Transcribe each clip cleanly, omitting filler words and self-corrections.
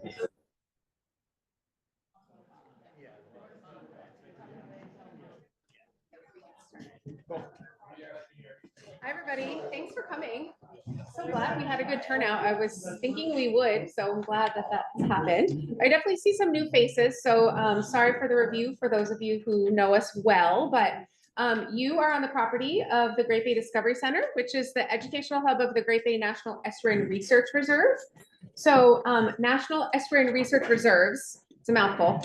Hi, everybody. Thanks for coming. So glad we had a good turnout. I was thinking we would, so I'm glad that that's happened. I definitely see some new faces, so sorry for the review for those of you who know us well, but you are on the property of the Great Bay Discovery Center, which is the educational hub of the Great Bay National Estuarine Research Reserve. So National Estuarine Research Reserves, it's a mouthful,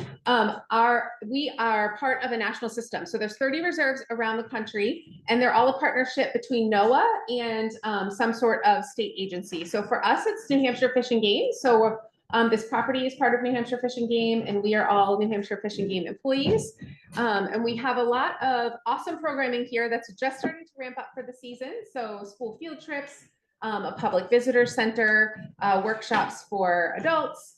we are part of a national system. So there's 30 reserves around the country, and they're all a partnership between NOAA and some sort of state agency. So for us, it's New Hampshire Fish and Game. So this property is part of New Hampshire Fish and Game, and we are all New Hampshire Fish and Game employees. And we have a lot of awesome programming here that's just starting to ramp up for the season. So school field trips, a public visitor center, workshops for adults,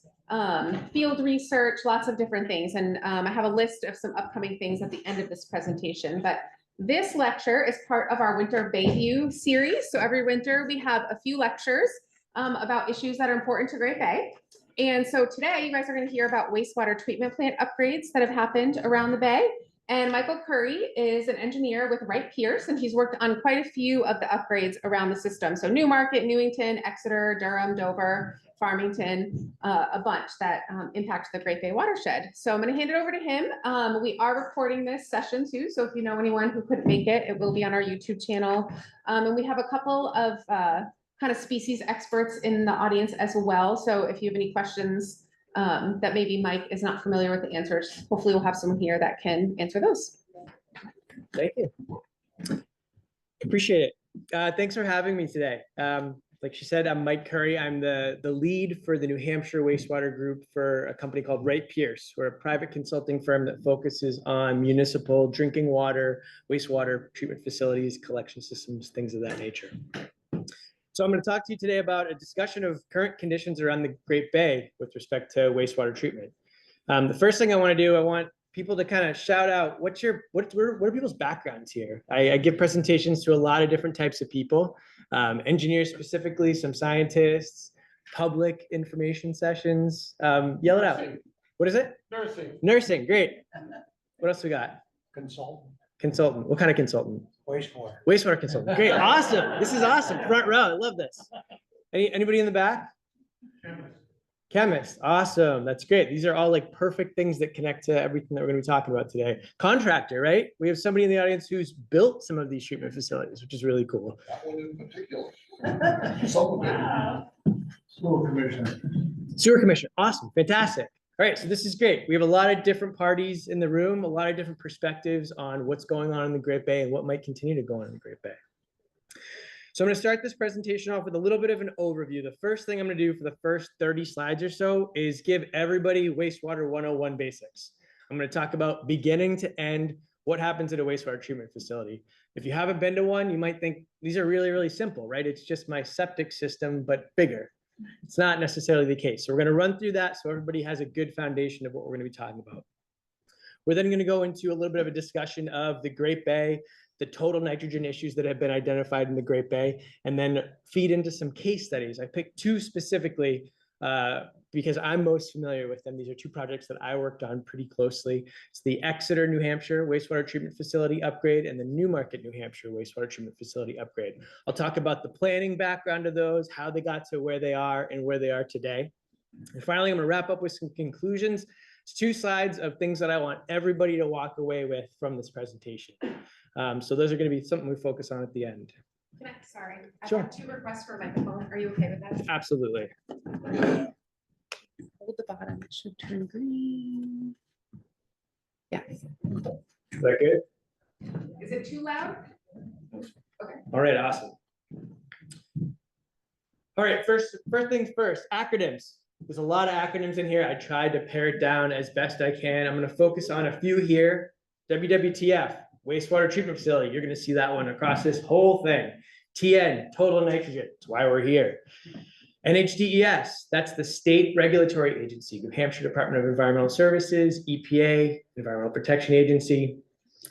field research, lots of different things. And I have a list of some upcoming things at the end of this presentation. But this lecture is part of our Winter Bayview series. So every winter we have a few lectures about issues that are important to Great Bay. And so today you guys are going to hear about wastewater treatment plant upgrades that have happened around the Bay. And Michael Curry is an engineer with Wright Pierce, and he's worked on quite a few of the upgrades around the system. So Newmarket, Newington, Exeter, Durham, Dover, Farmington, a bunch that impact the Great Bay watershed. So I'm going to hand it over to him. We are recording this session too, so if you know anyone who couldn't make it, it will be on our YouTube channel. And we have a couple of kind of species experts in the audience as well. So if you have any questions that maybe Mike is not familiar with the answers, hopefully we'll have someone here that can answer those. Thank you. Appreciate it. Thanks for having me today. Like she said, I'm Mike Curry. I'm the lead for the New Hampshire Wastewater Group for a company called Wright Pierce. We're a private consulting firm that focuses on municipal drinking water, wastewater treatment facilities, collection systems, things of that nature. So I'm going to talk to you today about a discussion of current conditions around the Great Bay with respect to wastewater treatment. The first thing I want to do, I want people to kind of shout out, what are people's backgrounds here? I give presentations to a lot of different types of people, engineers specifically, some scientists, public information sessions. Yell it out. What is it? Nursing. Nursing, great. What else we got? Consultant. Consultant. What kind of consultant? Wastewater. Wastewater consultant. Great, awesome. This is awesome. Front row, I love this. Anybody in the back? Chemist. Chemist, awesome. That's great. These are all like perfect things that connect to everything that we're going to be talking about today. Contractor, right? We have somebody in the audience who's built some of these treatment facilities, which is really cool. That one in particular. Some of it. School commissioner. Sewer commission, awesome, fantastic. All right, so this is great. We have a lot of different parties in the room, a lot of different perspectives on what's going on in the Great Bay and what might continue to go on in the Great Bay. So I'm going to start this presentation off with a little bit of an overview. The first thing I'm going to do for the first 30 slides or so is give everybody wastewater 101 basics. I'm going to talk about beginning to end, what happens at a wastewater treatment facility. If you haven't been to one, you might think these are really, really simple, right? It's just my septic system, but bigger. It's not necessarily the case. So we're going to run through that so everybody has a good foundation of what we're going to be talking about. We're then going to go into a little bit of a discussion of the Great Bay, the total nitrogen issues that have been identified in the Great Bay, and then feed into some case studies. I picked two specifically because I'm most familiar with them. These are two projects that I worked on pretty closely. It's the Exeter, New Hampshire wastewater treatment facility upgrade and the Newmarket, New Hampshire wastewater treatment facility upgrade. I'll talk about the planning background of those, how they got to where they are and where they are today. And finally, I'm going to wrap up with some conclusions. It's 2 slides of things that I want everybody to walk away with from this presentation. So those are going to be something we focus on at the end. Sorry, I Sure. have 2 requests for a microphone. Are you okay with that? Absolutely. Hold the bottom, it should turn green. Yeah. Is that good? Is it too loud? Okay. All right, awesome. All right, first things first, acronyms. There's a lot of acronyms in here. I tried to pare it down as best I can. I'm going to focus on a few here. WWTF, wastewater treatment facility. You're going to see that one across this whole thing. TN, total nitrogen. That's why we're here. NHDES, that's the state regulatory agency, New Hampshire Department of Environmental Services, EPA, Environmental Protection Agency.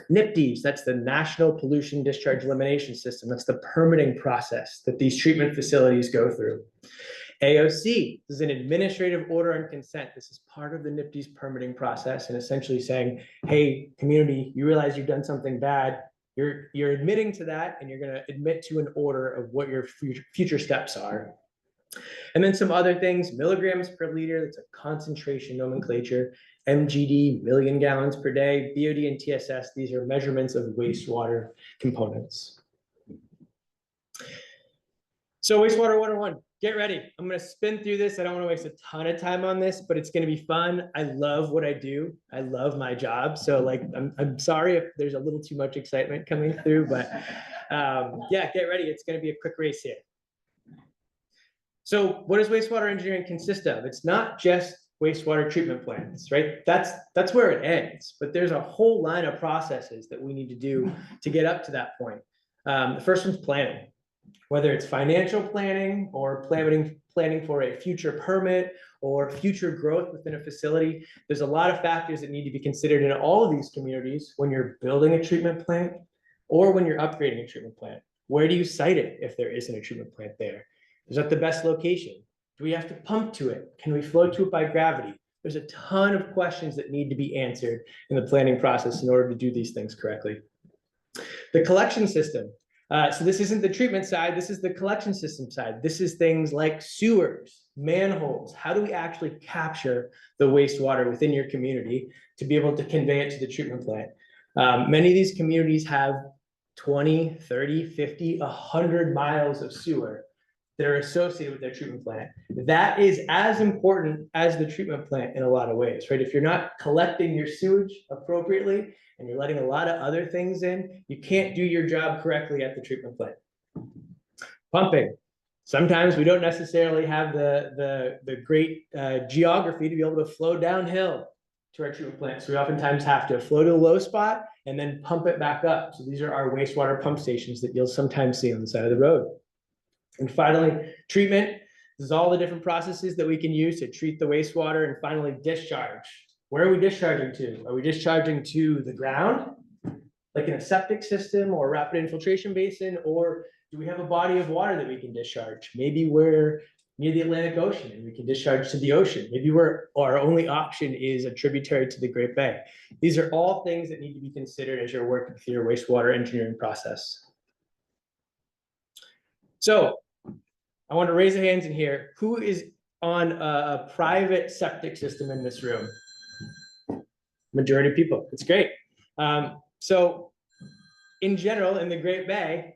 NIPDES, that's the National Pollution Discharge Elimination System. That's the permitting process that these treatment facilities go through. AOC, this is an administrative order and consent. This is part of the NIPD's permitting process and essentially saying, hey, community, you realize you've done something bad. You're admitting to that, and you're going to admit to an order of what your future steps are. And then some other things, milligrams per liter, that's a concentration nomenclature, MGD, million gallons per day, BOD and TSS, these are measurements of wastewater components. So wastewater 101, get ready. I'm gonna spin through this. I don't wanna waste a ton of time on this, but it's gonna be fun. I love what I do. I love my job. So like, I'm sorry if there's a little too much excitement coming through, but yeah, get ready. It's gonna be a quick race here. So what does wastewater engineering consist of? It's not just wastewater treatment plants, right? That's where it ends, but there's a whole line of processes that we need to do to get up to that point. The first one's planning, whether it's financial planning or planning for a future permit or future growth within a facility. There's a lot of factors that need to be considered in all of these communities when you're building a treatment plant or when you're upgrading a treatment plant. Where do you site it if there isn't a treatment plant there? Is that the best location? Do we have to pump to it? Can we flow to it by gravity? There's a ton of questions that need to be answered in the planning process in order to do these things correctly. The collection system. So this isn't the treatment side, this is the collection system side. This is things like sewers, manholes. How do we actually capture the wastewater within your community to be able to convey it to the treatment plant? Many of these communities have 20, 30, 50, 100 miles of sewer that are associated with their treatment plant. That is as important as the treatment plant in a lot of ways, right? If you're not collecting your sewage appropriately and you're letting a lot of other things in, you can't do your job correctly at the treatment plant. Pumping. Sometimes we don't necessarily have the great geography to be able to flow downhill to our treatment plant. So we oftentimes have to flow to a low spot and then pump it back up. So these are our wastewater pump stations that you'll sometimes see on the side of the road. And finally, treatment. This is all the different processes that we can use to treat the wastewater. And finally, discharge. Where are we discharging to? Are we discharging to the ground, like in a septic system or rapid infiltration basin? Or do we have a body of water that we can discharge? Maybe we're near the Atlantic Ocean and we can discharge to the ocean. Maybe our only option is a tributary to the Great Bay. These are all things that need to be considered as you're working through your wastewater engineering process. So I want to raise the hands in here. Who is on a private septic system in this room? Majority of people. It's great. So in general, in the Great Bay,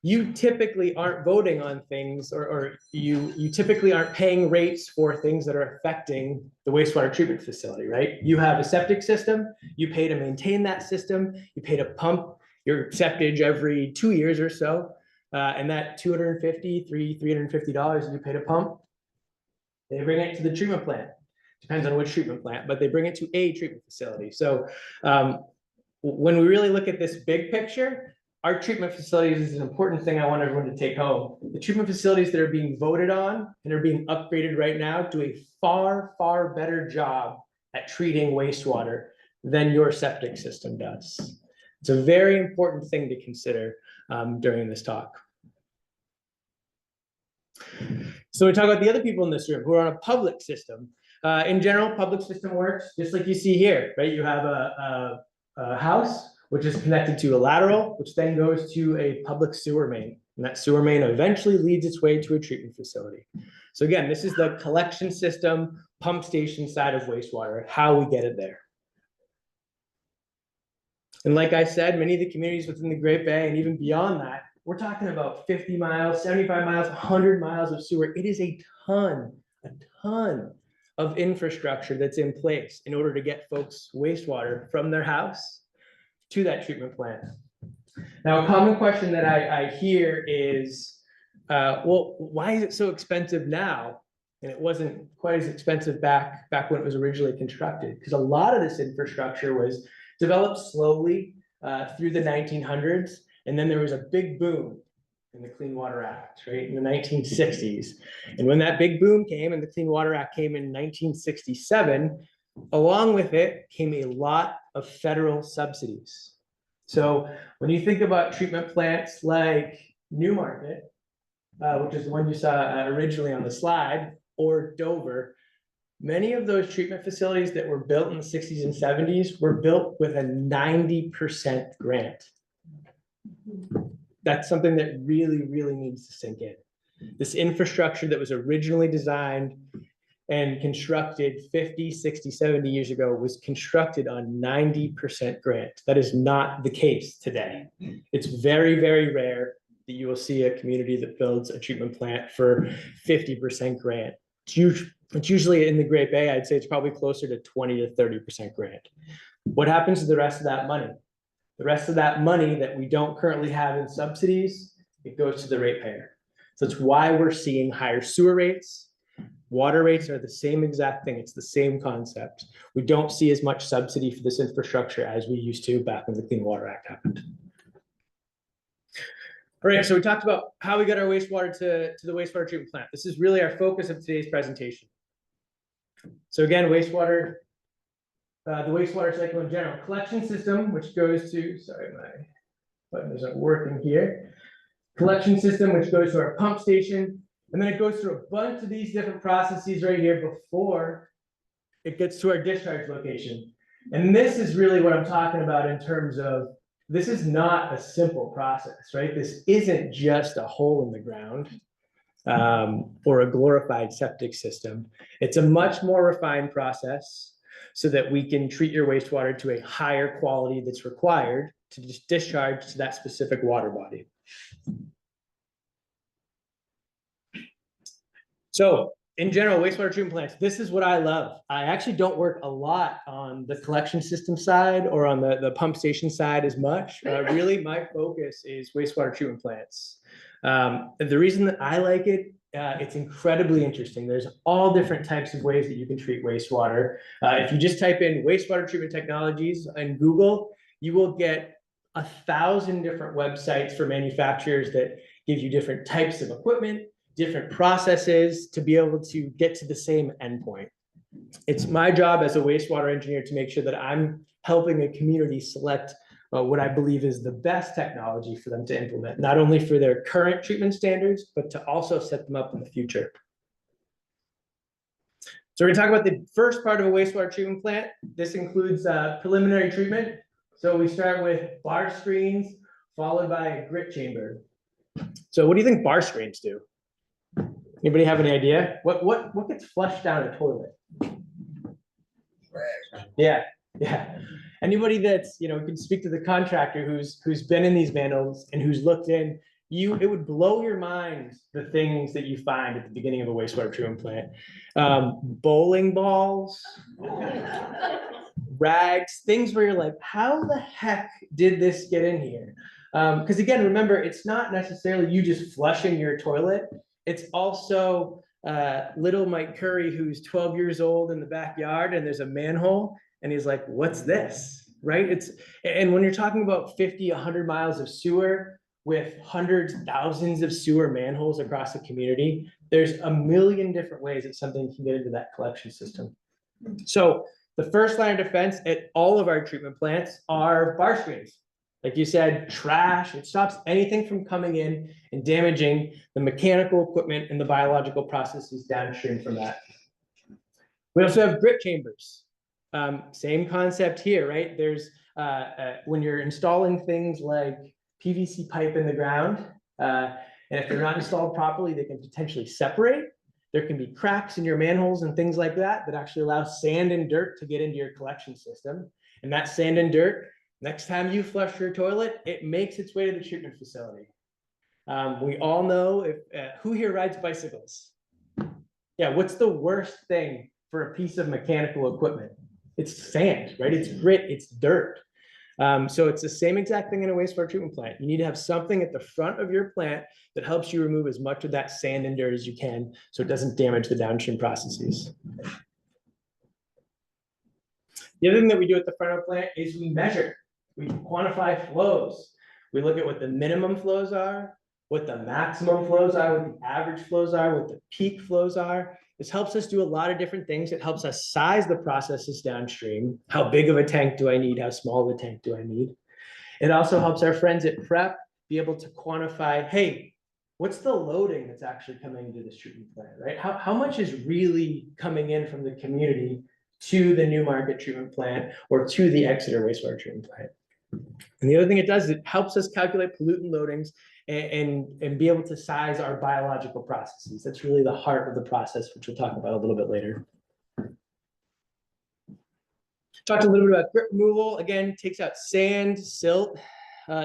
you typically aren't voting on things or you typically aren't paying rates for things that are affecting the wastewater treatment facility, right? You have a septic system, you pay to maintain that system, you pay to pump your septage every 2 years or so. And that $250, $350 that you pay to pump, they bring it to the treatment plant. Depends on which treatment plant, but they bring it to a treatment facility. So when we really look at this big picture, our treatment facilities is an important thing I want everyone to take home. The treatment facilities that are being voted on and are being upgraded right now do a far, far better job at treating wastewater than your septic system does. It's a very important thing to consider during this talk. So we talk about the other people in this room who are on a public system. In general, public system works just like you see here, right? You have a house, which is connected to a lateral, which then goes to a public sewer main. And that sewer main eventually leads its way to a treatment facility. So again, this is the collection system, pump station side of wastewater, how we get it there. And like I said, many of the communities within the Great Bay and even beyond that, we're talking about 50 miles, 75 miles, 100 miles of sewer. It is a ton of infrastructure that's in place in order to get folks wastewater from their house to that treatment plant. Now, a common question that I hear is, well, why is it so expensive now? And it wasn't quite as expensive back when it was originally constructed, because a lot of this infrastructure was developed slowly through the 1900s. And then there was a big boom in the Clean Water Act, right, in the 1960s. And when that big boom came and the Clean Water Act came in 1967, along with it came a lot of federal subsidies. So when you think about treatment plants like Newmarket, which is the one you saw originally on the slide, or Dover, many of those treatment facilities that were built in the 60s and 70s were built with a 90% grant. That's something that really, really needs to sink in. This infrastructure that was originally designed and constructed 50, 60, 70 years ago was constructed on 90% grant. That is not the case today. It's very, very rare that you will see a community that builds a treatment plant for 50% grant. It's usually in the Great Bay, I'd say it's probably closer to 20 to 30% grant. What happens to the rest of that money? The rest of that money that we don't currently have in subsidies, it goes to the ratepayer. So it's why we're seeing higher sewer rates. Water rates are the same exact thing. It's the same concept. We don't see as much subsidy for this infrastructure as we used to back when the Clean Water Act happened. All right, so we talked about how we got our wastewater to the wastewater treatment plant. This is really our focus of today's presentation. So again, wastewater, the wastewater cycle in general, collection system, which goes to, sorry, my button isn't working here. Collection system, which goes to our pump station, and then it goes through a bunch of these different processes right here before it gets to our discharge location. And this is really what I'm talking about in terms of, this is not a simple process, right? This isn't just a hole in the ground or a glorified septic system. It's a much more refined process so that we can treat your wastewater to a higher quality that's required to just discharge to that specific water body. So in general, wastewater treatment plants, this is what I love. I actually don't work a lot on the collection system side or on the pump station side as much. Really, my focus is wastewater treatment plants. The reason that I like it, it's incredibly interesting. There's all different types of ways that you can treat wastewater. If you just type in wastewater treatment technologies in Google, you will get 1,000 different websites for manufacturers that give you different types of equipment, different processes to be able to get to the same endpoint. It's my job as a wastewater engineer to make sure that I'm helping a community select what I believe is the best technology for them to implement, not only for their current treatment standards, but to also set them up in the future. So we're gonna talk about the first part of a wastewater treatment plant. This includes preliminary treatment. So we start with bar screens, followed by a grit chamber. So what do you think bar screens do? Anybody have any idea? What gets flushed down a toilet? Yeah. Anybody that's, can speak to the contractor who's been in these manholes and who's looked in, it would blow your mind the things that you find at the beginning of a wastewater treatment plant. Bowling balls, rags, things where you're like, how the heck did this get in here? Because again, remember, it's not necessarily you just flushing your toilet. It's also little Mike Curry, who's 12 years old in the backyard, and there's a manhole, and he's like, what's this, right? And when you're talking about 50, 100 miles of sewer with hundreds, thousands of sewer manholes across the community, there's a million different ways that something can get into that collection system. So the first line of defense at all of our treatment plants are bar screens. Like you said, trash, it stops anything from coming in and damaging the mechanical equipment and the biological processes downstream from that. We also have grit chambers. Same concept here, right? There's, when you're installing things like PVC pipe in the ground, and if they're not installed properly, they can potentially separate. There can be cracks in your manholes and things like that that actually allow sand and dirt to get into your collection system. And that sand and dirt, next time you flush your toilet, it makes its way to the treatment facility. We all know who here rides bicycles? Yeah, what's the worst thing for a piece of mechanical equipment? It's sand, right? It's grit, it's dirt. So it's the same exact thing in a wastewater treatment plant. You need to have something at the front of your plant that helps you remove as much of that sand and dirt as you can so it doesn't damage the downstream processes. The other thing that we do at the front of the plant is we measure. We quantify flows. We look at what the minimum flows are, what the maximum flows are, what the average flows are, what the peak flows are. This helps us do a lot of different things. It helps us size the processes downstream. How big of a tank do I need? How small of a tank do I need? It also helps our friends at PREP be able to quantify, hey, what's the loading that's actually coming into this treatment plant, right? How much is really coming in from the community to the Newmarket treatment plant or to the Exeter wastewater treatment plant? And the other thing it does, it helps us calculate pollutant loadings and be able to size our biological processes. That's really the heart of the process, which we'll talk about a little bit later. Talked a little bit about grit removal. Again, takes out sand, silt,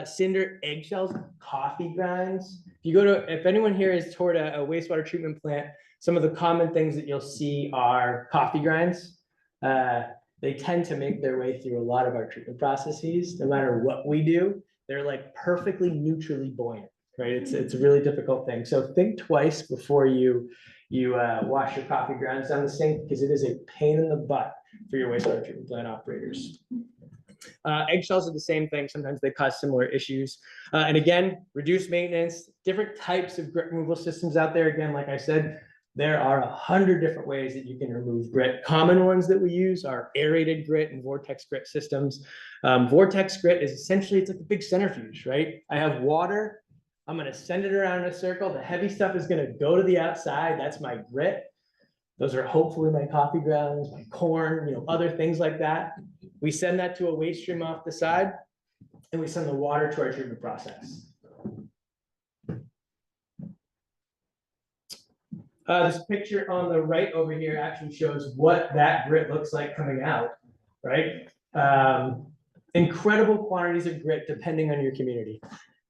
cinder, eggshells, coffee grinds. If anyone here has toured a wastewater treatment plant, some of the common things that you'll see are coffee grinds. They tend to make their way through a lot of our treatment processes, no matter what we do. They're like perfectly neutrally buoyant, right? It's a really difficult thing. So think twice before you wash your coffee grinds down the sink, because it is a pain in the butt for your wastewater treatment plant operators. Eggshells are the same thing. Sometimes they cause similar issues. And again, reduced maintenance, different types of grit removal systems out there. Again, like I said, there are 100 different ways that you can remove grit. Common ones that we use are aerated grit and vortex grit systems. Vortex grit is essentially, it's like a big centrifuge, right? I have water. I'm going to send it around in a circle. The heavy stuff is going to go to the outside. That's my grit. Those are hopefully my coffee grounds, my corn, other things like that. We send that to a waste stream off the side, and we send the water to our treatment process. This picture on the right over here actually shows what that grit looks like coming out, right? Incredible quantities of grit depending on your community.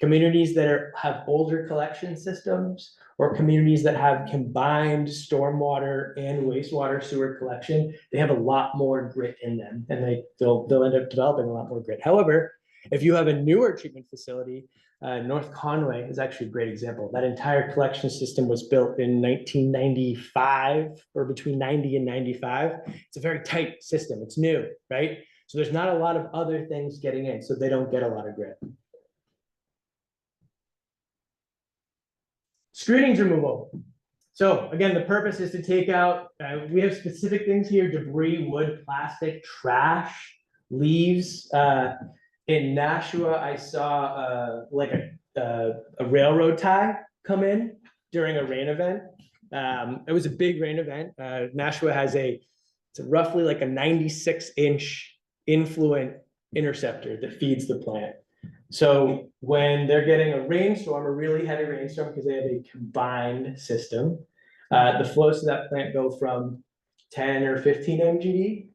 Communities that have older collection systems, or communities that have combined stormwater and wastewater sewer collection, they have a lot more grit in them, and they'll end up developing a lot more grit. However, if you have a newer treatment facility, North Conway is actually a great example. That entire collection system was built in 1995, or between 90 and 95. It's a very tight system. It's new, right? So there's not a lot of other things getting in, so they don't get a lot of grit. Screenings removal. So again, the purpose is to take out, we have specific things here: debris, wood, plastic, trash, leaves. In Nashua, I saw like a railroad tie come in during a rain event. It was a big rain event. Nashua has it's roughly like a 96-inch influent interceptor that feeds the plant. So when they're getting a rainstorm, a really heavy rainstorm, because they have a combined system, the flows to that plant go from 10 or 15 MGD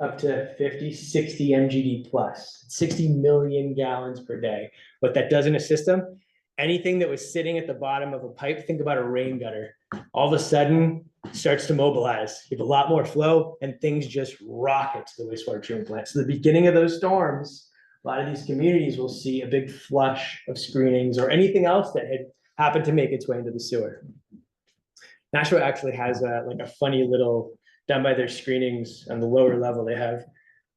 up to 50, 60 MGD plus, 60 million gallons per day. What that does in a system, anything that was sitting at the bottom of a pipe, think about a rain gutter, all of a sudden starts to mobilize. You have a lot more flow, and things just rocket to the wastewater treatment plant. So the beginning of those storms, a lot of these communities will see a big flush of screenings or anything else that had happened to make its way into the sewer. Nashua actually has like a funny little, down by their screenings on the lower level, they have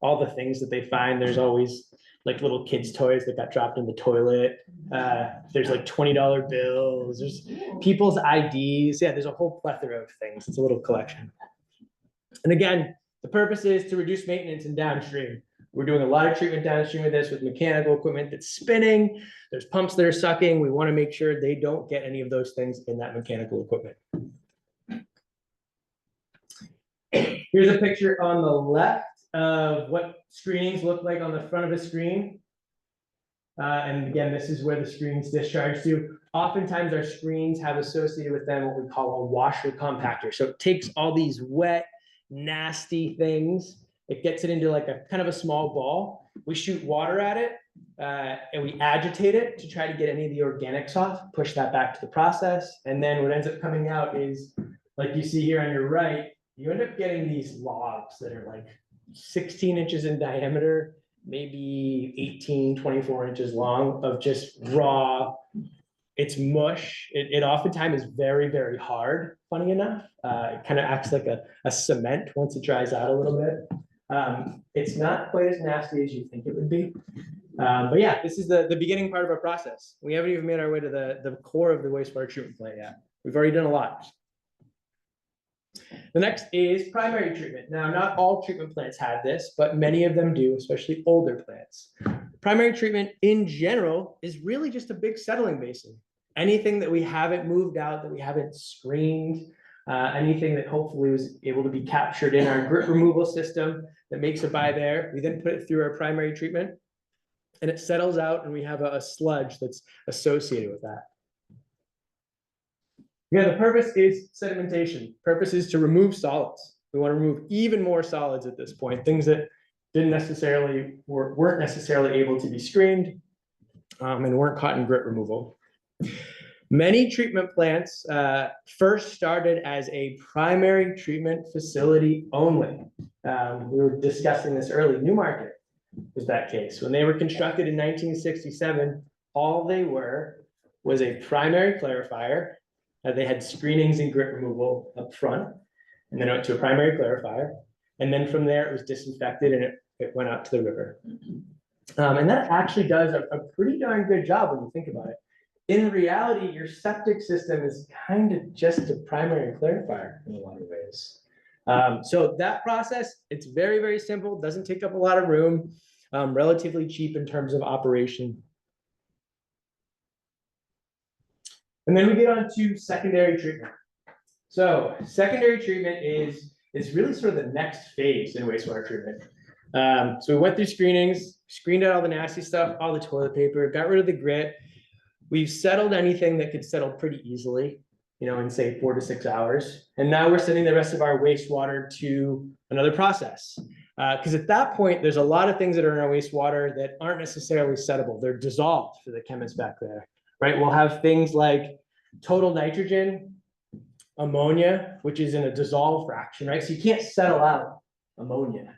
all the things that they find. There's always like little kids' toys that got dropped in the toilet. There's like $20 bills. There's people's IDs. Yeah, there's a whole plethora of things. It's a little collection. And again, the purpose is to reduce maintenance and downstream. We're doing a lot of treatment downstream with this, with mechanical equipment that's spinning. There's pumps that are sucking. We want to make sure they don't get any of those things in that mechanical equipment. Here's a picture on the left of what screenings look like on the front of a screen. And again, this is where the screens discharge to. Oftentimes our screens have associated with them what we call a washer compactor. So it takes all these wet, nasty things, it gets it into like a kind of a small ball. We shoot water at it and we agitate it to try to get any of the organics off, push that back to the process. And then what ends up coming out is, like you see here on your right, you end up getting these logs that are like 16 inches in diameter, maybe 18, 24 inches long, of just raw, it's mush. It oftentimes is very, very hard, funny enough. It kind of acts like a cement once it dries out a little bit. It's not quite as nasty as you think it would be. But yeah, this is the beginning part of our process. We haven't even made our way to the core of the wastewater treatment plant yet. We've already done a lot. The next is primary treatment. Now, not all treatment plants have this, but many of them do, especially older plants. Primary treatment in general is really just a big settling basin. anything that we haven't moved out, that we haven't screened, anything that hopefully was able to be captured in our grit removal system that makes it by there. We then put it through our primary treatment and it settles out and we have a sludge that's associated with that. Yeah, the purpose is sedimentation. Purpose is to remove solids. We want to remove even more solids at this point, things that weren't necessarily able to be screened and weren't caught in grit removal. Many treatment plants first started as a primary treatment facility only. We were discussing this early. Newmarket was that case. When they were constructed in 1967, all they were was a primary clarifier. They had screenings and grit removal up front, and then it went to a primary clarifier. And then from there, it was disinfected and it went out to the river. And that actually does a pretty darn good job when you think about it. In reality, your septic system is kind of just a primary clarifier in a lot of ways. So that process, it's very, very simple, doesn't take up a lot of room, relatively cheap in terms of operation. And then we get on to secondary treatment. So secondary treatment is really sort of the next phase in wastewater treatment. So we went through screenings, screened out all the nasty stuff, all the toilet paper, got rid of the grit. We've settled anything that could settle pretty easily, in say 4 to 6 hours. And now we're sending the rest of our wastewater to another process. Because at that point, there's a lot of things that are in our wastewater that aren't necessarily settable. They're dissolved for the chemists back there, right? We'll have things like total nitrogen, ammonia, which is in a dissolved fraction, right? So you can't settle out ammonia.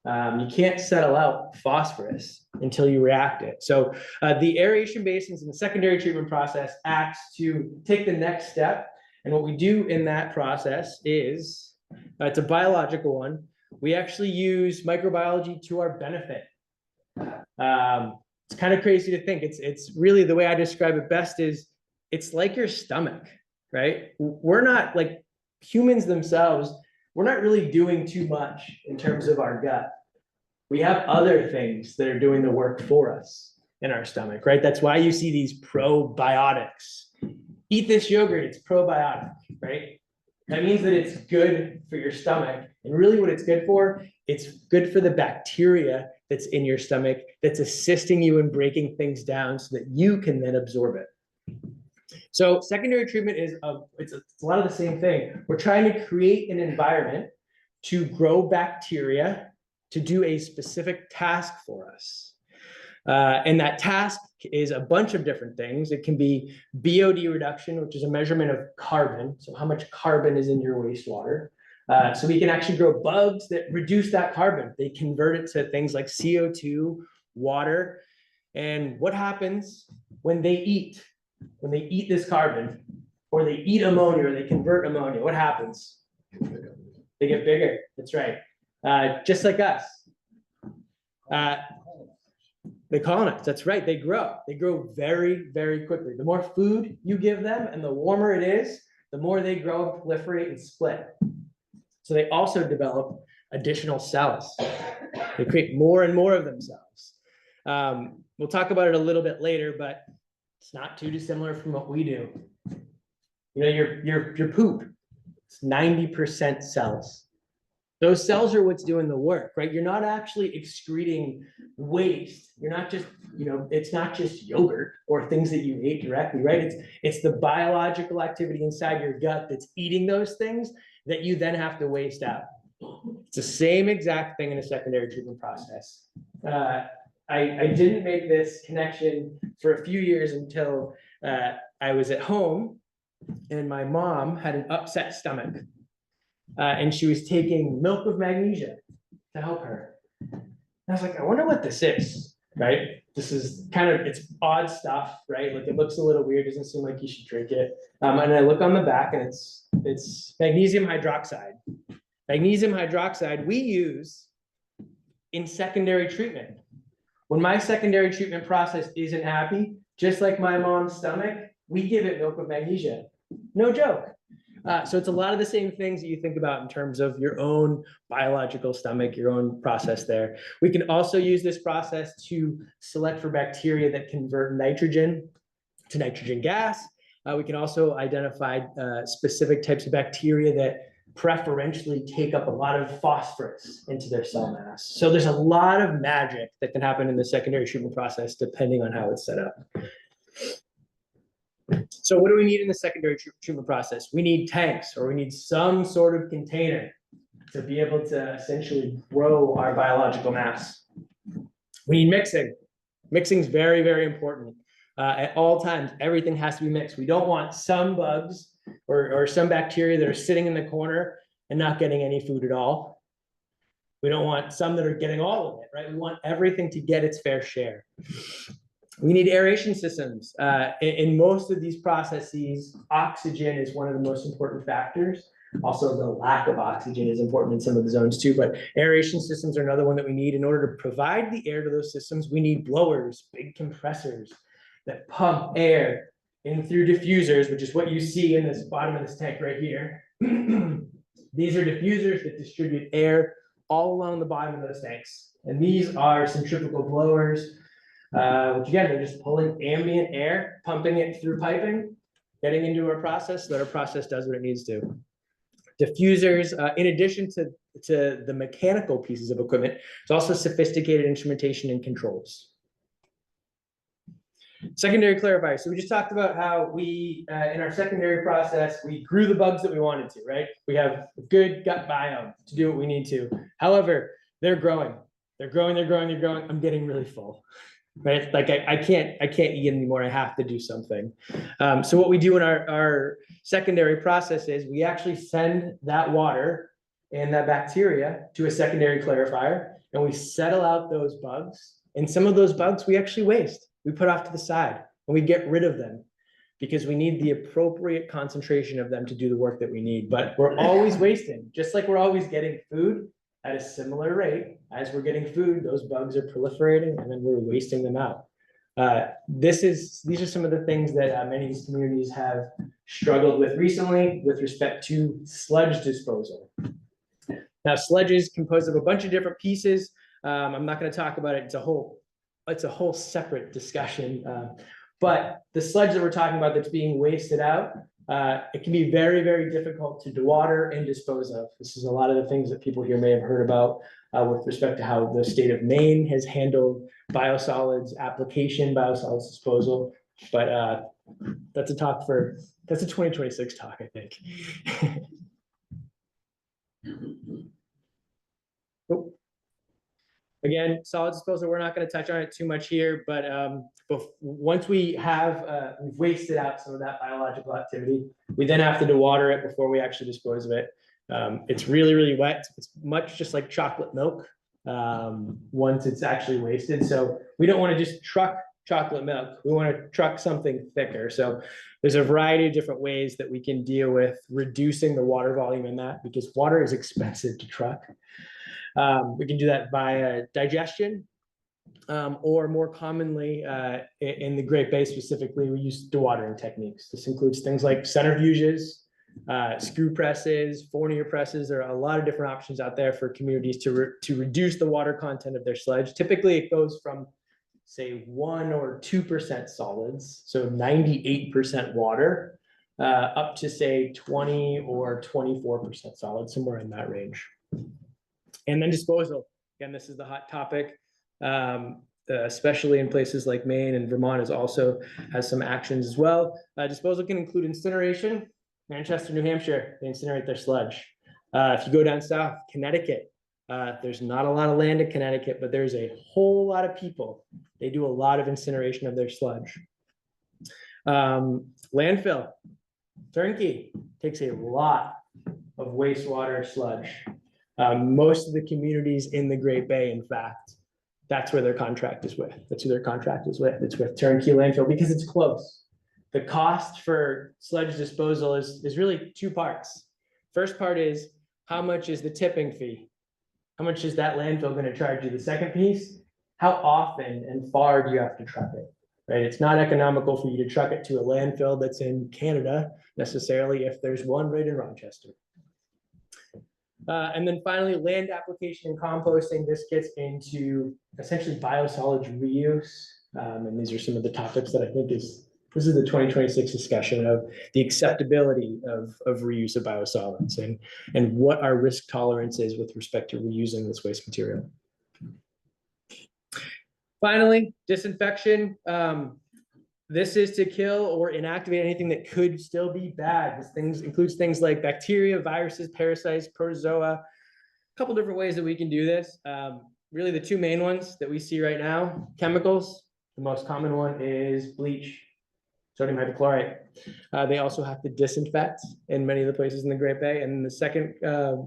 You can't settle out phosphorus until you react it. So the aeration basins in the secondary treatment process acts to take the next step. And what we do in that process is, it's a biological one. We actually use microbiology to our benefit. It's kind of crazy to think. It's really, the way I describe it best is, it's like your stomach, right? We're not, like humans themselves, we're not really doing too much in terms of our gut. We have other things that are doing the work for us in our stomach, right? That's why you see these probiotics. Eat this yogurt, it's probiotic, right? That means that it's good for your stomach. And really what it's good for, it's good for the bacteria that's in your stomach that's assisting you in breaking things down so that you can then absorb it. So secondary treatment is it's a lot of the same thing. We're trying to create an environment to grow bacteria to do a specific task for us. And that task is a bunch of different things. It can be BOD reduction, which is a measurement of carbon. So how much carbon is in your wastewater. So we can actually grow bugs that reduce that carbon. They convert it to things like CO2, water. And what happens when they eat? When they eat this carbon, or they eat ammonia, or they convert ammonia, what happens? They get bigger. That's right. Just like us. They colonize. That's right. They grow. They grow very, very quickly. The more food you give them and the warmer it is, the more they grow, proliferate, and split. So they also develop additional cells. They create more and more of themselves. We'll talk about it a little bit later, but it's not too dissimilar from what we do. Your poop, it's 90% cells. Those cells are what's doing the work, right? You're not actually excreting waste. You're not just, it's not just yogurt or things that you ate directly, right? It's the biological activity inside your gut that's eating those things that you then have to waste out. It's the same exact thing in a secondary treatment process. I didn't make this connection for a few years until I was at home and my mom had an upset stomach and she was taking milk of magnesia to help her. And I was like, I wonder what this is, right? This is it's odd stuff, right? Like it looks a little weird, doesn't seem like you should drink it. And I look on the back and it's magnesium hydroxide. Magnesium hydroxide we use in secondary treatment. When my secondary treatment process isn't happy, just like my mom's stomach, we give it milk of magnesia. No joke. So it's a lot of the same things that you think about in terms of your own biological stomach, your own process there. We can also use this process to select for bacteria that convert nitrogen to nitrogen gas. We can also identify specific types of bacteria that preferentially take up a lot of phosphorus into their cell mass. So there's a lot of magic that can happen in the secondary treatment process depending on how it's set up. So what do we need in the secondary treatment process? We need tanks, or we need some sort of container to be able to essentially grow our biological mass. We need mixing. Mixing is very, very important. At all times, everything has to be mixed. We don't want some bugs or some bacteria that are sitting in the corner and not getting any food at all. We don't want some that are getting all of it, right? We want everything to get its fair share. We need aeration systems. In most of these processes, oxygen is one of the most important factors. Also, the lack of oxygen is important in some of the zones too, but aeration systems are another one that we need. In order to provide the air to those systems, we need blowers, big compressors that pump air in through diffusers, which is what you see in this bottom of this tank right here. These are diffusers that distribute air all along the bottom of those tanks. And these are centrifugal blowers, which again, they're just pulling ambient air, pumping it through piping, getting into our process so that our process does what it needs to. Diffusers, in addition to the mechanical pieces of equipment, it's also sophisticated instrumentation and controls. Secondary clarifier. So we just talked about how we, in our secondary process, we grew the bugs that we wanted to, right? We have a good gut biome to do what we need to. However, they're growing. They're growing, they're growing, they're growing. I'm getting really full, right? Like I can't eat anymore. I have to do something. So what we do in our secondary process is we actually send that water and that bacteria to a secondary clarifier, and we settle out those bugs. And some of those bugs we actually waste. We put off to the side and we get rid of them because we need the appropriate concentration of them to do the work that we need. But we're always wasting, just like we're always getting food at a similar rate. As we're getting food, those bugs are proliferating and then we're wasting them out. These are some of the things that many of these communities have struggled with recently with respect to sludge disposal. Now, sludge is composed of a bunch of different pieces. I'm not going to talk about it. It's a whole separate discussion. But the sludge that we're talking about that's being wasted out, it can be very, very difficult to dewater and dispose of. This is a lot of the things that people here may have heard about with respect to how the state of Maine has handled biosolids application, biosolids disposal. But that's a 2026 talk, I think. Oh. Again, solid disposal, we're not going to touch on it too much here, but once we have we've wasted out some of that biological activity, we then have to dewater it before we actually dispose of it. It's really, really wet. It's much just like chocolate milk once it's actually wasted. So we don't want to just truck chocolate milk. We want to truck something thicker. So there's a variety of different ways that we can deal with reducing the water volume in that, because water is expensive to truck. We can do that via digestion, or more commonly in the Great Bay specifically, we use dewatering techniques. This includes things like centrifuges, screw presses, Fournier presses. There are a lot of different options out there for communities to reduce the water content of their sludge. Typically, it goes from, say, 1 or 2% solids, so 98% water, up to, say, 20 or 24% solids, somewhere in that range. And then disposal. Again, this is the hot topic, especially in places like Maine, and Vermont has some actions as well. Disposal can include incineration. Manchester, New Hampshire, they incinerate their sludge. If you go down south, Connecticut, there's not a lot of land in Connecticut, but there's a whole lot of people. They do a lot of incineration of their sludge. Landfill, turnkey, takes a lot of wastewater sludge. Most of the communities in the Great Bay, in fact, that's where their contract is with. That's who their contract is with. It's with turnkey landfill because it's close. The cost for sludge disposal is really two parts. First part is, how much is the tipping fee? How much is that landfill going to charge you? The second piece, how often and far do you have to truck it? Right? It's not economical for you to truck it to a landfill that's in Canada necessarily if there's one right in Rochester. And then finally, land application and composting. This gets into essentially biosolids reuse. And these are some of the topics that I think is This is the 2026 discussion of the acceptability of reuse of biosolids and what our risk tolerance is with respect to reusing this waste material. Finally, disinfection. This is to kill or inactivate anything that could still be bad. This includes things like bacteria, viruses, parasites, protozoa. A couple different ways that we can do this. Really, the two main ones that we see right now: chemicals. The most common one is bleach, sodium hypochlorite. They also have to disinfect in many of the places in the Great Bay. And the second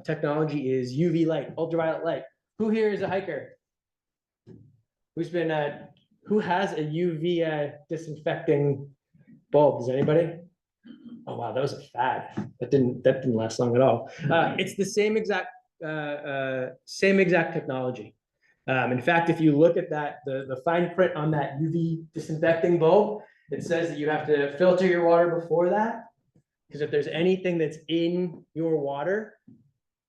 technology is UV light, ultraviolet light. Who here is a hiker? Who has a UV disinfecting bulb? Does anybody? Oh wow, that was a fad. That didn't last long at all. It's the same exact technology. In fact, if you look at that, the fine print on that UV disinfecting bulb, it says that you have to filter your water before that, because if there's anything that's in your water,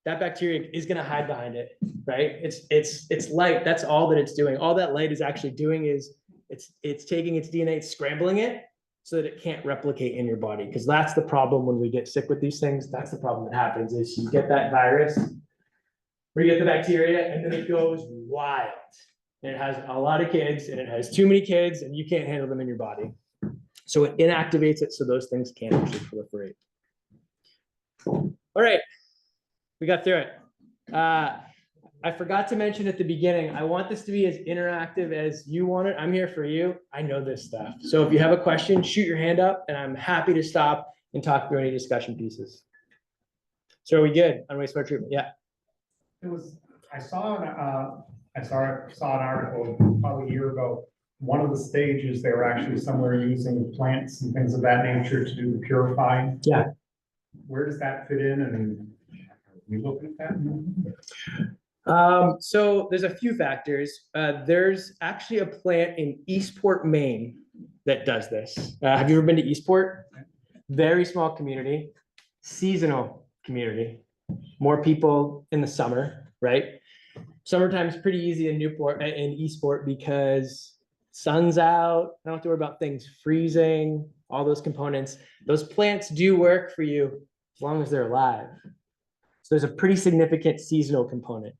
that bacteria is going to hide behind it, right? It's light. That's all that it's doing. All that light is actually doing is it's taking its DNA, it's scrambling it so that it can't replicate in your body. Because that's the problem when we get sick with these things. That's the problem that happens is you get that virus, or you get the bacteria, and then it goes wild. And it has a lot of kids, and it has too many kids, and you can't handle them in your body. So it inactivates it so those things can't actually proliferate. All right. We got through it. I forgot to mention at the beginning, I want this to be as interactive as you want it. I'm here for you. I know this stuff. So if you have a question, shoot your hand up and I'm happy to stop and talk through any discussion pieces. So are we good on wastewater treatment? Yeah. I saw an article probably a year ago. One of the stages, they were actually somewhere using plants and things of that nature to do the purifying. Yeah. Where does that fit in? And we look at that? So there's a few factors. There's actually a plant in Eastport, Maine that does this. Have you ever been to Eastport? Very small community, seasonal community, more people in the summer, right? Summertime's pretty easy in Eastport because sun's out. I don't have to worry about things freezing, all those components. Those plants do work for you as long as they're alive. So there's a pretty significant seasonal component.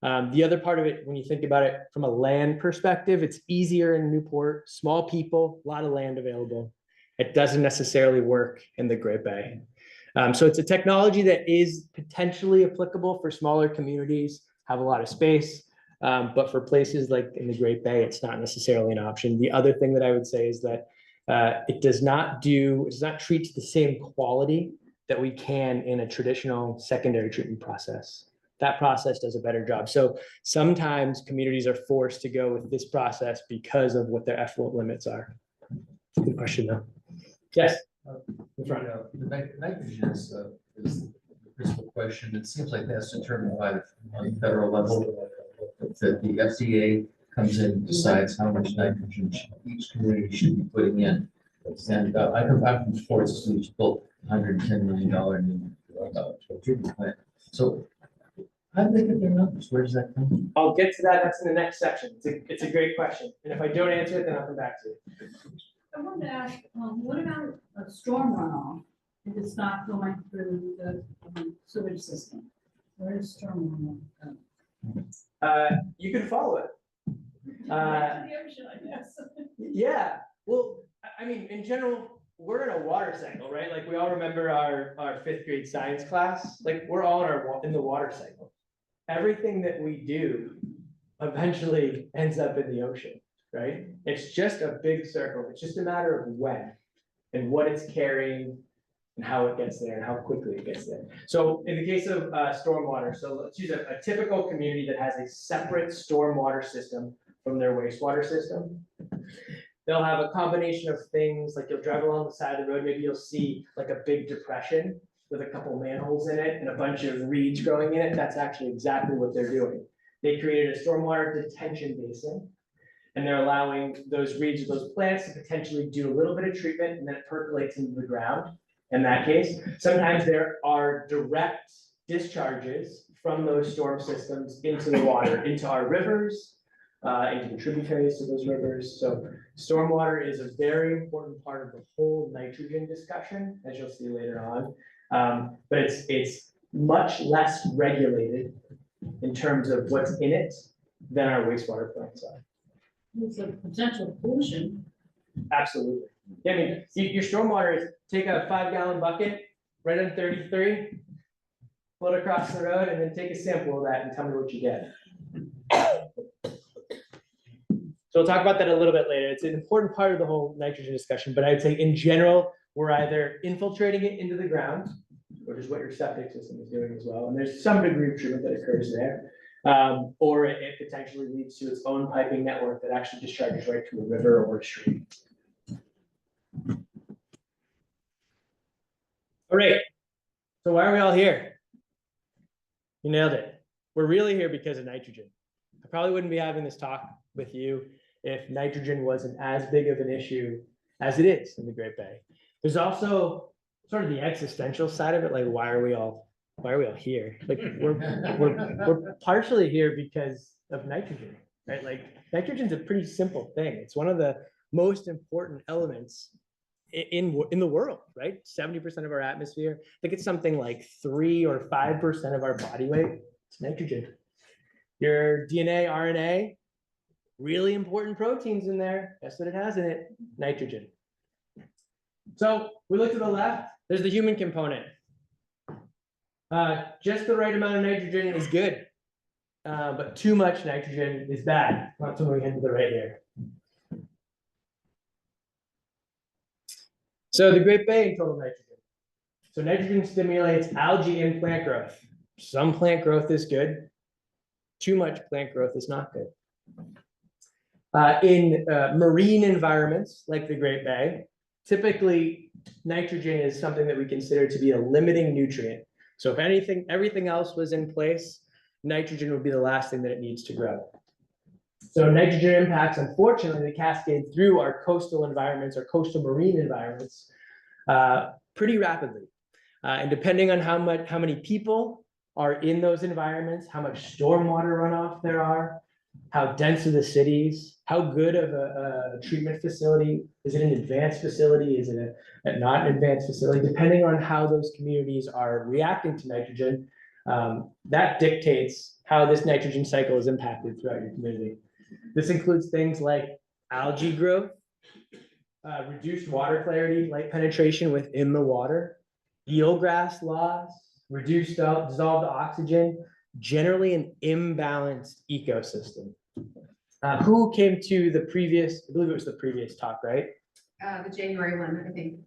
The other part of it, when you think about it from a land perspective, it's easier in Newport, small people, a lot of land available. It doesn't necessarily work in the Great Bay. So it's a technology that is potentially applicable for smaller communities, have a lot of space, but for places like in the Great Bay, it's not necessarily an option. The other thing that I would say is that it does not treat to the same quality that we can in a traditional secondary treatment process. That process does a better job. So sometimes communities are forced to go with this process because of what their effluent limits are. Good question though. Yes. The nitrogen is the principal question. It seems like that's determined by on the federal level, that the FDA comes in and decides how much nitrogen each community should be putting in. And I'm from Florida, which built $110 million new treatment plant. So how do they get their numbers? Where does that come from? I'll get to that. That's in the next section. It's a great question. And if I don't answer it, then I'll come back to it. I wanted to ask, what about a storm runoff if it's not going through the sewage system? Where does storm runoff go? You can follow it. Right to the ocean, I guess. Yeah. Well, I mean, in general, we're in a water cycle, right? Like we all remember our fifth grade science class. Like we're all in the water cycle. Everything that we do eventually ends up in the ocean, right? It's just a big circle. It's just a matter of when and what it's carrying and how it gets there and how quickly it gets there. So in the case of stormwater, so let's use a typical community that has a separate stormwater system from their wastewater system. They'll have a combination of things, like you'll drive along the side of the road, maybe you'll see like a big depression with a couple manholes in it and a bunch of reeds growing in it. That's actually exactly what they're doing. They created a stormwater detention basin, and they're allowing those reeds or those plants to potentially do a little bit of treatment, and then it percolates into the ground. In that case, sometimes there are direct discharges from those storm systems into the water, into our rivers, into the tributaries to those rivers. So stormwater is a very important part of the whole nitrogen discussion, as you'll see later on. But it's much less regulated in terms of what's in it than our wastewater plants are. It's a potential pollution. Absolutely. I mean, your stormwater is take a 5-gallon bucket, right on 33, float across the road, and then take a sample of that and tell me what you get. So we'll talk about that a little bit later. It's an important part of the whole nitrogen discussion, but I'd say in general, we're either infiltrating it into the ground, which is what your septic system is doing as well. And there's some degree of treatment that occurs there. Or it potentially leads to its own piping network that actually discharges right to a river or a stream. All right, so why are we all here? You nailed it. We're really here because of nitrogen. I probably wouldn't be having this talk with you if nitrogen wasn't as big of an issue as it is in the Great Bay. There's also sort of the existential side of it, like why are we all here? Like we're partially here because of nitrogen, right? Like nitrogen's a pretty simple thing. It's one of the most important elements in the world, right? 70% of our atmosphere. I think it's something like 3 or 5% of our body weight. It's nitrogen. Your DNA, RNA, really important proteins in there. Guess what it has in it? Nitrogen. So we look to the left, there's the human component. Just the right amount of nitrogen is good, but too much nitrogen is bad. Not so we head to the right here. So the Great Bay and total nitrogen. So nitrogen stimulates algae and plant growth. Some plant growth is good. Too much plant growth is not good. In marine environments like the Great Bay, typically nitrogen is something that we consider to be a limiting nutrient. So if anything, everything else was in place, nitrogen would be the last thing that it needs to grow. So nitrogen impacts, unfortunately, they cascade through our coastal environments, our coastal marine environments, pretty rapidly. And depending on how many people are in those environments, how much stormwater runoff there are, how dense are the cities, how good of a treatment facility, is it an advanced facility, is it a not an advanced facility, depending on how those communities are reacting to nitrogen, that dictates how this nitrogen cycle is impacted throughout your community. This includes things like algae growth, reduced water clarity, light penetration within the water, eelgrass loss, reduced dissolved oxygen, generally an imbalanced ecosystem. Who came to the previous, I believe it was the previous talk, right? The January one, I think.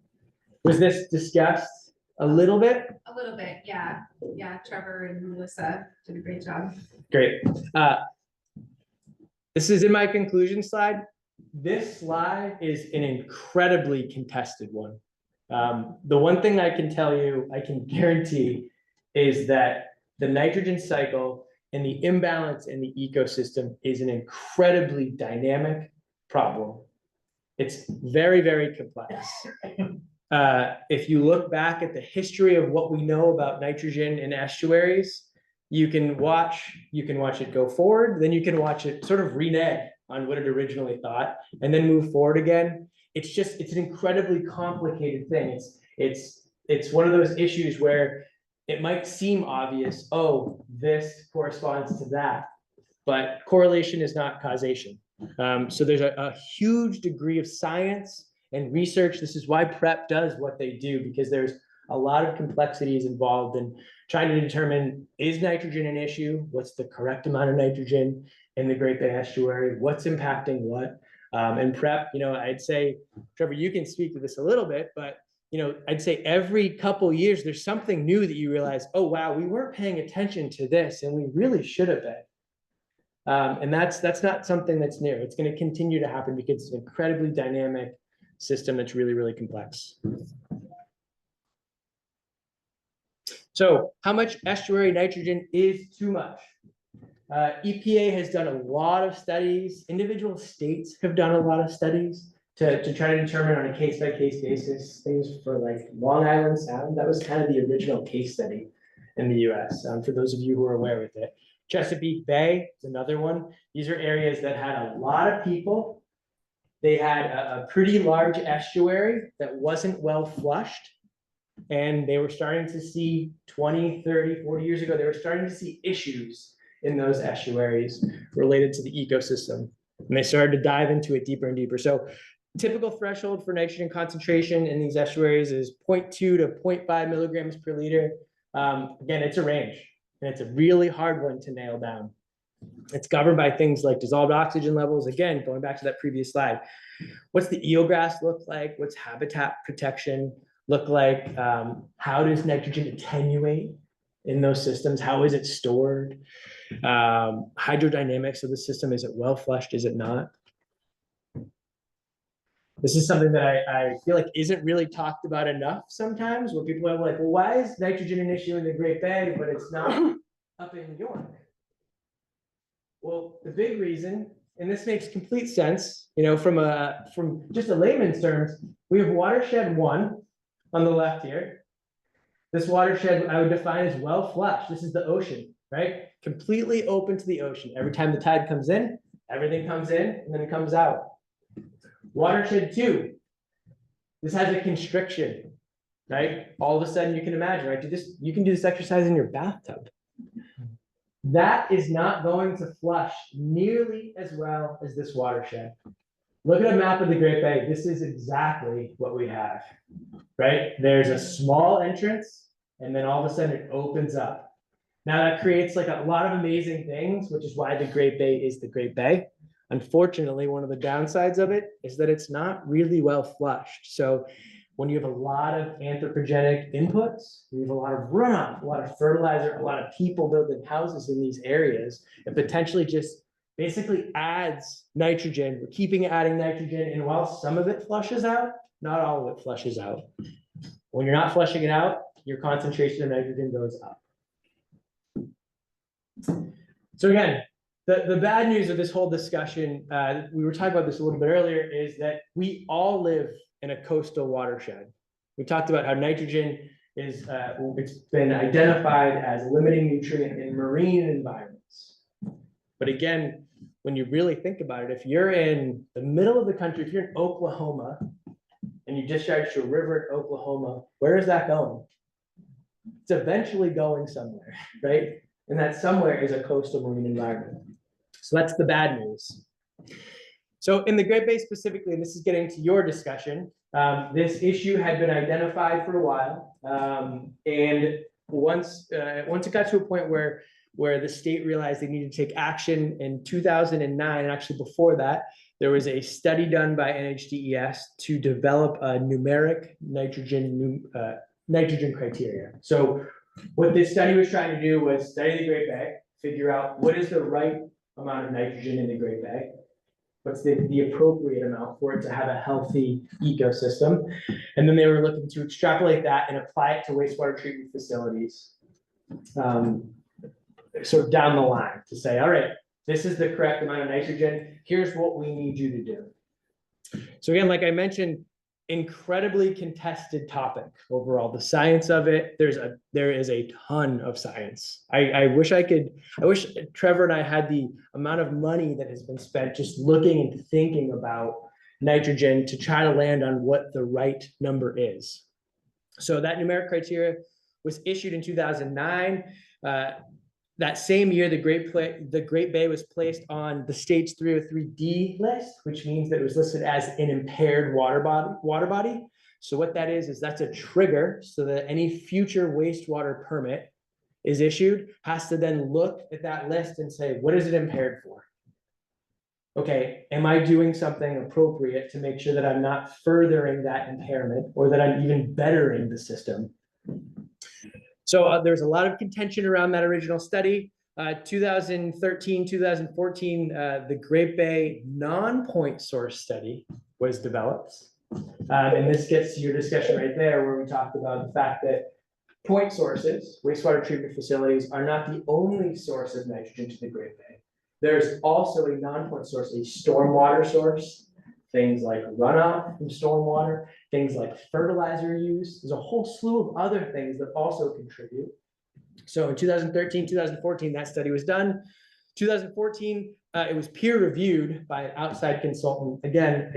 Was this discussed a little bit? A little bit, yeah. Yeah, Trevor and Melissa did a great job. Great. This is in my conclusion slide. This slide is an incredibly contested one. The one thing I can tell you, I can guarantee, is that the nitrogen cycle and the imbalance in the ecosystem is an incredibly dynamic problem. It's very, very complex. If you look back at the history of what we know about nitrogen in estuaries, you can watch it go forward, then you can watch it sort of renege on what it originally thought, and then move forward again. It's an incredibly complicated thing. It's one of those issues where it might seem obvious, oh, this corresponds to that, but correlation is not causation. So there's a huge degree of science and research. This is why PrEP does what they do, because there's a lot of complexities involved in trying to determine, is nitrogen an issue? What's the correct amount of nitrogen in the Great Bay Estuary? What's impacting what? And PrEP, I'd say, Trevor, you can speak to this a little bit, but I'd say every couple years, there's something new that you realize, oh, wow, we weren't paying attention to this and we really should have been. And that's not something that's new. It's going to continue to happen because it's an incredibly dynamic system that's really, really complex. So how much estuary nitrogen is too much? EPA has done a lot of studies. Individual states have done a lot of studies to try to determine on a case-by-case basis things for like Long Island Sound. That was kind of the original case study in the US, for those of you who are aware with it. Chesapeake Bay is another one. These are areas that had a lot of people. They had a pretty large estuary that wasn't well flushed. And they were starting to see 20, 30, 40 years ago, they were starting to see issues in those estuaries related to the ecosystem. And they started to dive into it deeper and deeper. So typical threshold for nitrogen concentration in these estuaries is 0.2 to 0.5 milligrams per liter. Again, it's a range, and it's a really hard one to nail down. It's governed by things like dissolved oxygen levels. Again, going back to that previous slide, what's the eelgrass look like? What's habitat protection look like? How does nitrogen attenuate in those systems? How is it stored? Hydrodynamics of the system, is it well flushed? Is it not? This is something that I feel like isn't really talked about enough sometimes, where people are like, well, why is nitrogen an issue in the Great Bay, but it's not up in New York? Well, the big reason, and this makes complete sense, you know, from just a layman's terms, we have watershed 1 on the left here. This watershed I would define as well flushed. This is the ocean, right? Completely open to the ocean. Every time the tide comes in, everything comes in and then it comes out. Watershed 2, this has a constriction, right? All of a sudden you can imagine, right? You can do this exercise in your bathtub. That is not going to flush nearly as well as this watershed. Look at a map of the Great Bay. This is exactly what we have, right? There's a small entrance, and then all of a sudden it opens up. Now that creates like a lot of amazing things, which is why the Great Bay is the Great Bay. Unfortunately, one of the downsides of it is that it's not really well flushed. So when you have a lot of anthropogenic inputs, you have a lot of runoff, a lot of fertilizer, a lot of people building houses in these areas, it potentially just basically adds nitrogen. We're keeping adding nitrogen, and while some of it flushes out, not all of it flushes out. When you're not flushing it out, your concentration of nitrogen goes up. So again, the bad news of this whole discussion, we were talking about this a little bit earlier, is that we all live in a coastal watershed. We talked about how nitrogen is, it's been identified as a limiting nutrient in marine environments. But again, when you really think about it, if you're in the middle of the country, if you're in Oklahoma and you discharge to a river in Oklahoma, where is that going? It's eventually going somewhere, right? And that somewhere is a coastal marine environment. So that's the bad news. So in the Great Bay specifically, and this is getting to your discussion, this issue had been identified for a while. And once it got to a point where the state realized they needed to take action in 2009, and actually before that, there was a study done by NHDES to develop a numeric nitrogen criteria. So what this study was trying to do was study the Great Bay, figure out what is the right amount of nitrogen in the Great Bay, what's the appropriate amount for it to have a healthy ecosystem. And then they were looking to extrapolate that and apply it to wastewater treatment facilities. Sort of down the line to say, all right, this is the correct amount of nitrogen. Here's what we need you to do. So again, like I mentioned, incredibly contested topic overall. The science of it, there is a ton of science. I wish Trevor and I had the amount of money that has been spent just looking and thinking about nitrogen to try to land on what the right number is. So that numeric criteria was issued in 2009. That same year, the Great Bay was placed on the state's 303D list, which means that it was listed as an impaired water body. So what that is that's a trigger so that any future wastewater permit is issued has to then look at that list and say, what is it impaired for? Okay, am I doing something appropriate to make sure that I'm not furthering that impairment or that I'm even bettering the system? So there's a lot of contention around that original study. 2013, 2014, the Great Bay non-point source study was developed. And this gets to your discussion right there where we talked about the fact that point sources, wastewater treatment facilities, are not the only source of nitrogen to the Great Bay. There's also a non-point source, a stormwater source, things like runoff from stormwater, things like fertilizer use. There's a whole slew of other things that also contribute. So in 2013, 2014, that study was done. 2014, it was peer reviewed by an outside consultant. Again,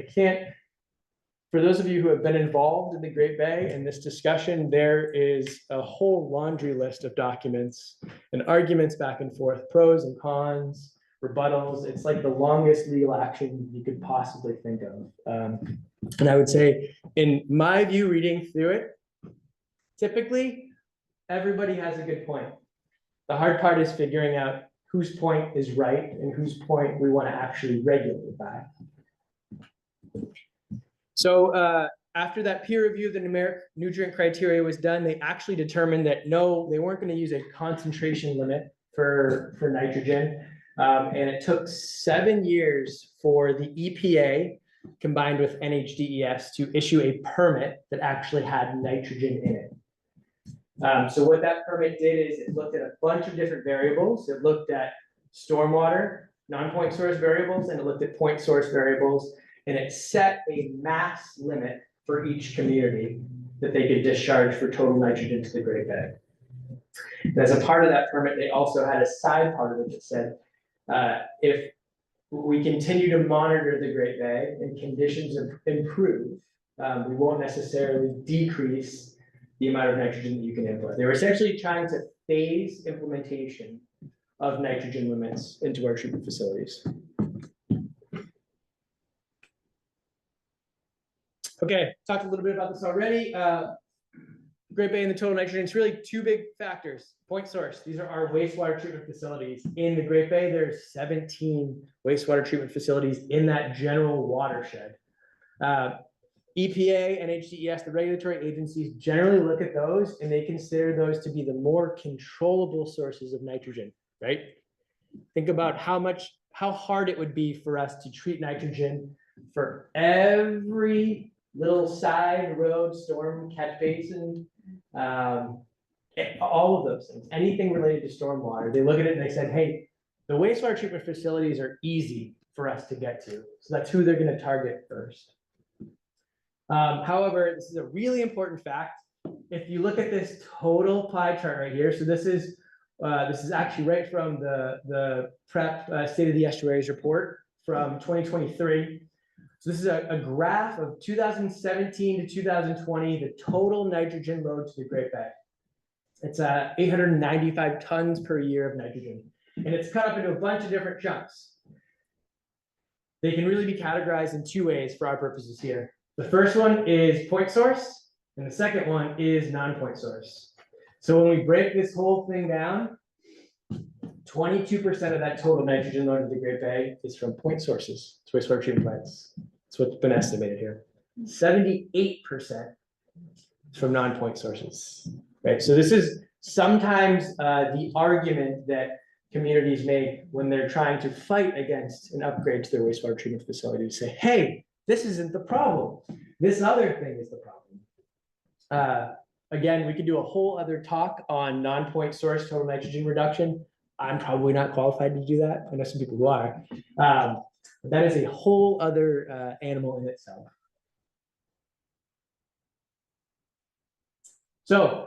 for those of you who have been involved in the Great Bay in this discussion, there is a whole laundry list of documents and arguments back and forth, pros and cons, rebuttals. It's like the longest legal action you could possibly think of. And I would say, in my view, reading through it, typically, everybody has a good point. The hard part is figuring out whose point is right and whose point we want to actually regulate by. So after that peer review of the numeric nutrient criteria was done, they actually determined that no, they weren't going to use a concentration limit for nitrogen. And it took 7 years for the EPA combined with NHDES to issue a permit that actually had nitrogen in it. So what that permit did is it looked at a bunch of different variables. It looked at stormwater, non-point source variables, and it looked at point source variables. And it set a mass limit for each community that they could discharge for total nitrogen to the Great Bay. And as a part of that permit, they also had a side part of it that said, if we continue to monitor the Great Bay and conditions improve, we won't necessarily decrease the amount of nitrogen that you can input. They were essentially trying to phase implementation of nitrogen limits into our treatment facilities. Okay, talked a little bit about this already. Great Bay and the total nitrogen, it's really two big factors. Point source, these are our wastewater treatment facilities. In the Great Bay, there's 17 wastewater treatment facilities in that general watershed. EPA, NHDES, the regulatory agencies generally look at those and they consider those to be the more controllable sources of nitrogen, right? Think about how hard it would be for us to treat nitrogen for every little side road, storm catch basin, all of those things, anything related to stormwater. They look at it and they said, hey, the wastewater treatment facilities are easy for us to get to. So that's who they're going to target first. However, this is a really important fact. If you look at this total pie chart right here, so this is actually right from the PrEP State of the Estuaries report from 2023. So this is a graph of 2017 to 2020, the total nitrogen load to the Great Bay. It's 895 tons per year of nitrogen. And it's cut up into a bunch of different chunks. They can really be categorized in two ways for our purposes here. The first one is point source, and the second one is non-point source. So when we break this whole thing down, 22% of that total nitrogen load of the Great Bay is from point sources, it's wastewater treatment plants. That's what's been estimated here. 78% is from non-point sources. Right. So this is sometimes the argument that communities make when they're trying to fight against an upgrade to their wastewater treatment facility to say, hey, this isn't the problem. This other thing is the problem. Again, we could do a whole other talk on non-point source total nitrogen reduction. I'm probably not qualified to do that. I know some people who are. That is a whole other animal in itself. So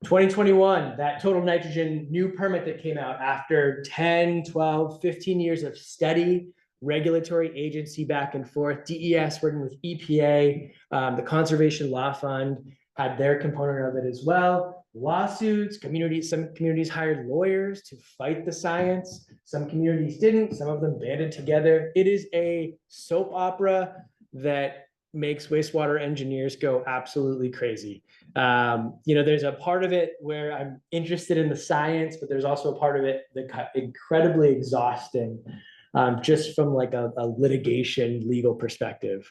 2021, that total nitrogen new permit that came out after 10, 12, 15 years of steady regulatory agency back and forth, DES working with EPA, the Conservation Law Fund had their component of it as well. Lawsuits, some communities hired lawyers to fight the science. Some communities didn't, some of them banded together. It is a soap opera that makes wastewater engineers go absolutely crazy. There's a part of it where I'm interested in the science, but there's also a part of it that got incredibly exhausting, just from like a litigation legal perspective.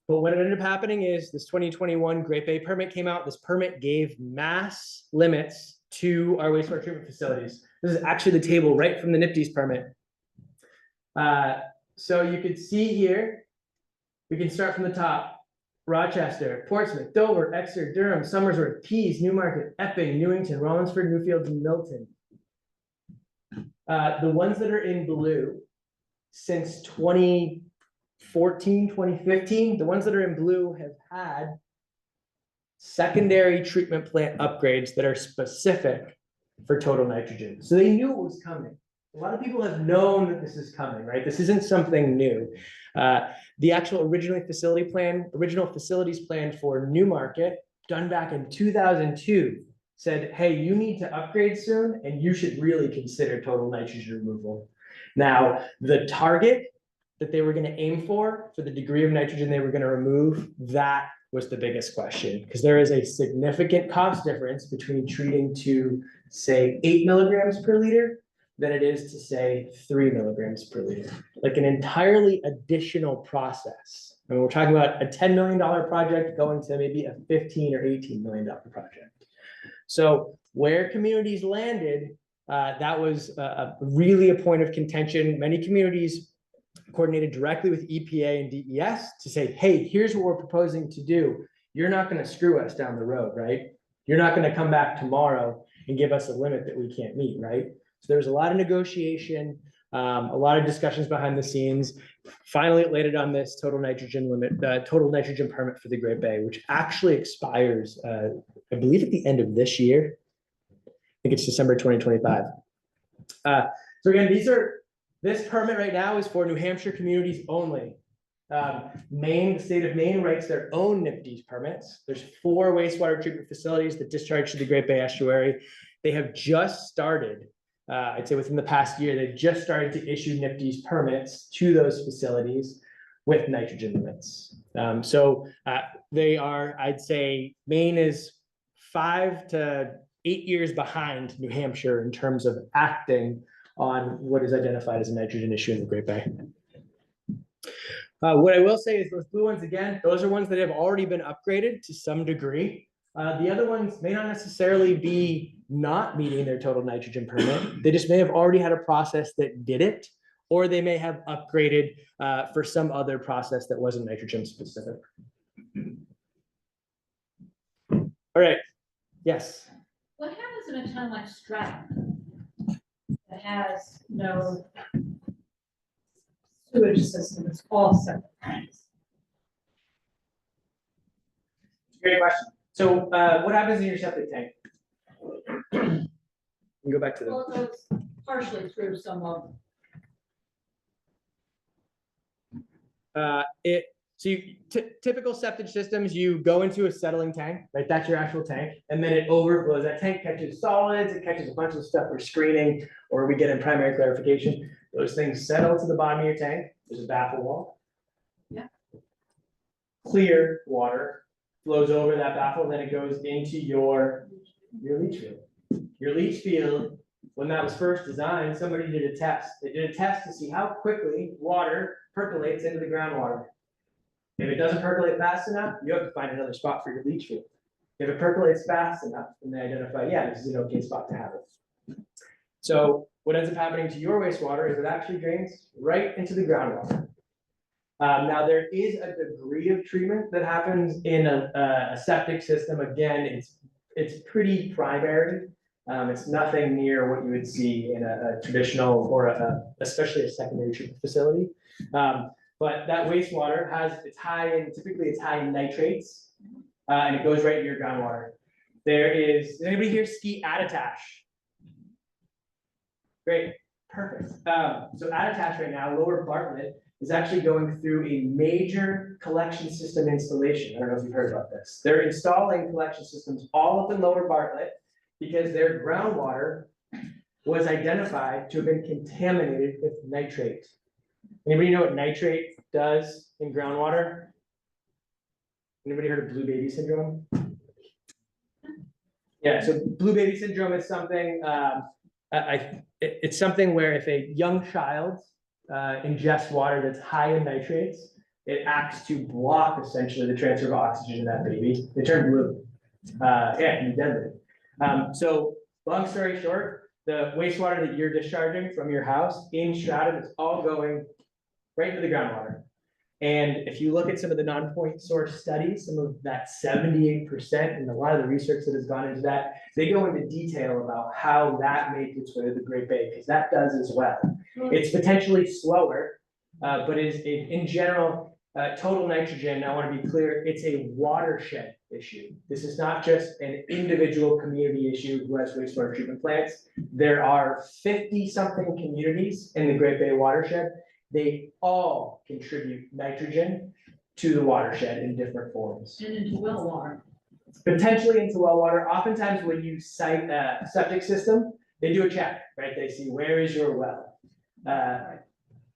But what ended up happening is this 2021 Great Bay permit came out. This permit gave mass limits to our wastewater treatment facilities. This is actually the table right from the NIPD's permit. So you could see here, we can start from the top. Rochester, Portsmouth, Dover, Exeter, Durham, Somersworth, Pease, Newmarket, Epping, Newington, Rollinsford, Newfields, and Milton. The ones that are in blue since 2014, 2015, the ones that are in blue have had secondary treatment plant upgrades that are specific for total nitrogen. So they knew it was coming. A lot of people have known that this is coming, right? This isn't something new. The actual original facilities plan for Newmarket, done back in 2002, said, hey, you need to upgrade soon, and you should really consider total nitrogen removal. Now, the target that they were going to aim for the degree of nitrogen they were going to remove, that was the biggest question, because there is a significant cost difference between treating to, say, 8 milligrams per liter than it is to, say, 3 milligrams per liter. Like an entirely additional process. I mean, we're talking about a $10 million project going to maybe a $15 or $18 million project. So where communities landed, that was really a point of contention. Many communities coordinated directly with EPA and DES to say, hey, here's what we're proposing to do. You're not going to screw us down the road, right? You're not going to come back tomorrow and give us a limit that we can't meet, right? So there was a lot of negotiation, a lot of discussions behind the scenes. Finally, it landed on this total nitrogen limit, total nitrogen permit for the Great Bay, which actually expires, I believe, at the end of this year. I think it's December 2025. So again, this permit right now is for New Hampshire communities only. Maine, the state of Maine writes their own NIPDES permits. There's 4 wastewater treatment facilities that discharge to the Great Bay Estuary. They have just started, I'd say within the past year, they've just started to issue NIPDES permits to those facilities with nitrogen limits. They are, I'd say, Maine is 5 to 8 years behind New Hampshire in terms of acting on what is identified as a nitrogen issue in the Great Bay. What I will say is those blue ones, again, those are ones that have already been upgraded to some degree. The other ones may not necessarily be not meeting their total nitrogen permit. They just may have already had a process that did it, or they may have upgraded for some other process that wasn't nitrogen specific. All right, yes. What happens in a town like Stratton that has no sewage system, it's all separate tanks? Great question. So what happens in your septic tank? Go back to Well, it goes partially through some of. Typical septic systems, you go into a settling tank, right? That's your actual tank, and then it overflows. That tank catches solids, it catches a bunch of stuff we're screening, or we get in primary clarification. Those things settle to the bottom of your tank. There's a baffle wall. Yeah. Clear water flows over that baffle, then it goes into your leach field. Your leach field, when that was first designed, somebody did a test. They did a test to see how quickly water percolates into the groundwater. If it doesn't percolate fast enough, you have to find another spot for your leach field. If it percolates fast enough, then they identify, yeah, this is an okay spot to have it. So what ends up happening to your wastewater is it actually drains right into the groundwater. Now there is a degree of treatment that happens in a septic system. Again, it's pretty primary. It's nothing near what you would see in a traditional or especially a secondary treatment facility. But that wastewater typically it's high in nitrates, and it goes right into your groundwater. Does anybody here ski Attitash? Great, perfect. So Attitash right now, Lower Bartlett, is actually going through a major collection system installation. I don't know if you've heard about this. They're installing collection systems all up in Lower Bartlett because their groundwater was identified to have been contaminated with nitrate. Anybody know what nitrate does in groundwater? Anybody heard of blue baby syndrome? Yeah, so blue baby syndrome is something, it's something where if a young child ingests water that's high in nitrates, it acts to block essentially the transfer of oxygen to that baby. They turn blue. Yeah, it can be deadly. So long story short, the wastewater that you're discharging from your house in Stratton is all going right into the groundwater. And if you look at some of the non-point source studies, some of that 78% and a lot of the research that has gone into that, they go into detail about how that makes its way to the Great Bay, because that does as well. It's potentially slower, but in general, total nitrogen, I want to be clear, it's a watershed issue. This is not just an individual community issue who has wastewater treatment plants. There are 50-something communities in the Great Bay watershed. They all contribute nitrogen to the watershed in different forms. And into well water. Potentially into well water. Oftentimes when you cite a septic system, they do a check, right? They see, where is your well?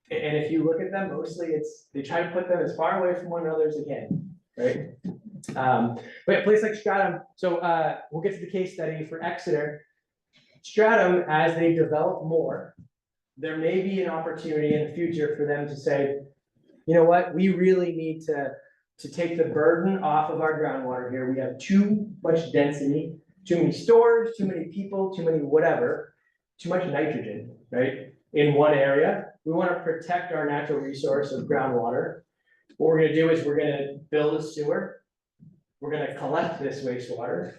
And if you look at them, mostly they try to put them as far away from one another as they can, right? But a place like Stratham, so we'll get to the case study for Exeter. Stratham, as they develop more, there may be an opportunity in the future for them to say, you know what, we really need to take the burden off of our groundwater here. We have too much density, too many stores, too many people, too many whatever, too much nitrogen, right? In one area. We want to protect our natural resource of groundwater. What we're going to do is we're going to build a sewer. We're going to collect this wastewater.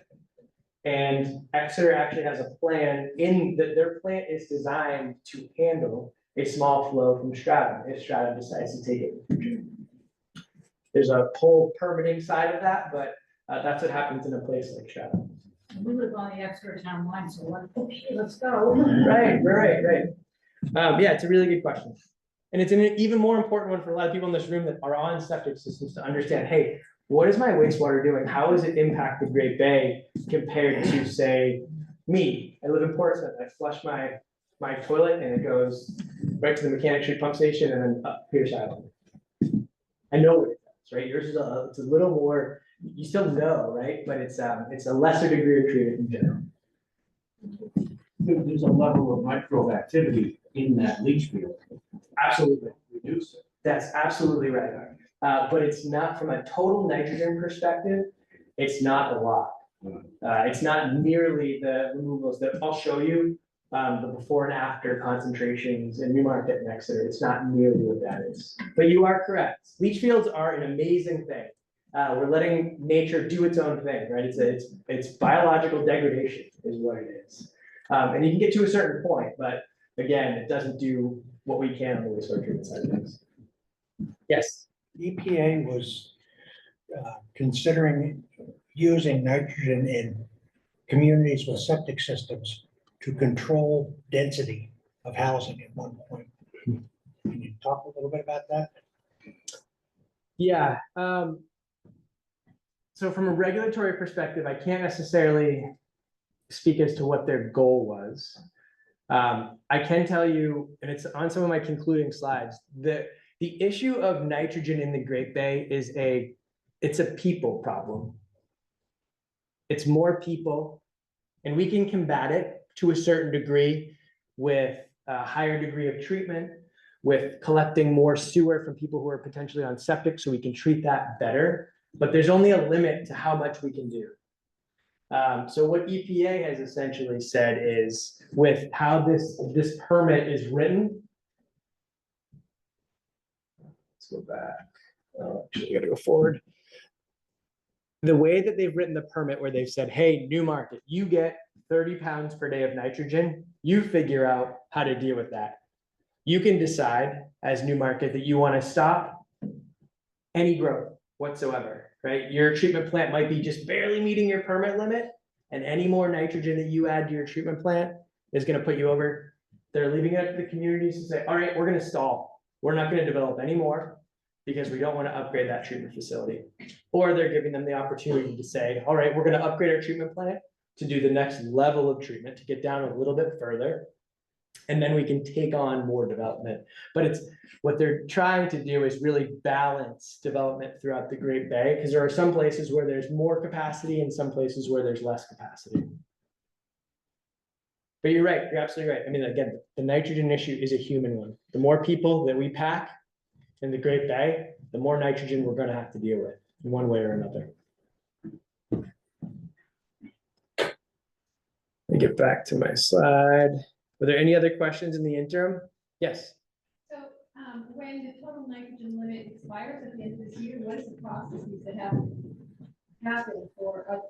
And Exeter actually has a plan in that their plant is designed to handle a small flow from Stratham if Stratham decides to take it. There's a whole permitting side of that, but that's what happens in a place like Stratham. We live on the Exeter town line, so let's go. Right. Yeah, it's a really good question. And it's an even more important one for a lot of people in this room that are on septic systems to understand, hey, what is my wastewater doing? How is it impact the Great Bay compared to, say, me? I live in Portsmouth. I flush my toilet and it goes right to the Mechanic Street pump station and then up Pierce Island. I know what it does, right? Yours is it's a little more, you still know, right? But it's a lesser degree of treatment in general. There's a level of microbe activity in that leach field. Absolutely. Reduce it. That's absolutely right. But it's not, from a total nitrogen perspective, it's not a lot. It's not nearly the removals that I'll show you, the before and after concentrations in Newmarket and Exeter. It's not nearly what that is. But you are correct. Leach fields are an amazing thing. We're letting nature do its own thing, right? It's biological degradation is what it is. And you can get to a certain point, but again, it doesn't do what we can on the wastewater treatment side of things. Yes. EPA was considering using nitrogen in communities with septic systems to control density of housing at one point. Can you talk a little bit about that? Yeah. So from a regulatory perspective, I can't necessarily speak as to what their goal was. I can tell you, and it's on some of my concluding slides, that the issue of nitrogen in the Great Bay is it's a people problem. It's more people, and we can combat it to a certain degree with a higher degree of treatment, with collecting more sewer from people who are potentially on septic, so we can treat that better. But there's only a limit to how much we can do. So what EPA has essentially said is, with how this permit is written, let's go back. Actually, I gotta go forward. The way that they've written the permit, where they've said, hey, Newmarket, you get 30 pounds per day of nitrogen, you figure out how to deal with that. You can decide as Newmarket that you want to stop any growth whatsoever, right? Your treatment plant might be just barely meeting your permit limit, and any more nitrogen that you add to your treatment plant is going to put you over. They're leaving it up to the communities to say, all right, we're going to stall. We're not going to develop anymore because we don't want to upgrade that treatment facility. Or they're giving them the opportunity to say, all right, we're going to upgrade our treatment plant to do the next level of treatment, to get down a little bit further. And then we can take on more development. But what they're trying to do is really balance development throughout the Great Bay, because there are some places where there's more capacity and some places where there's less capacity. But you're right, you're absolutely right. I mean, again, the nitrogen issue is a human one. The more people that we pack in the Great Bay, the more nitrogen we're going to have to deal with in one way or another. Let me get back to my slide. Were there any other questions in the interim? Yes. So when the total nitrogen limit expires at the end of this year, what is the process that have happened for,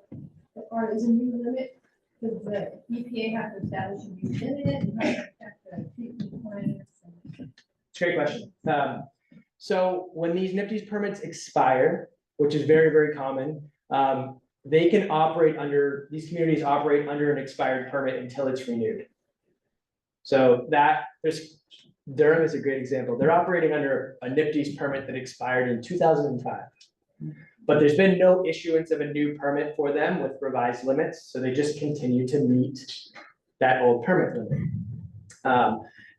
or is a new limit? Does the EPA have to establish a new limit? How to protect the treatment plants? It's a great question. So when these NIPD's permits expire, which is very, very common, they can operate under, these communities operate under an expired permit until it's renewed. So Durham is a great example. They're operating under a NIPD's permit that expired in 2005. But there's been no issuance of a new permit for them with revised limits, so they just continue to meet that old permit limit.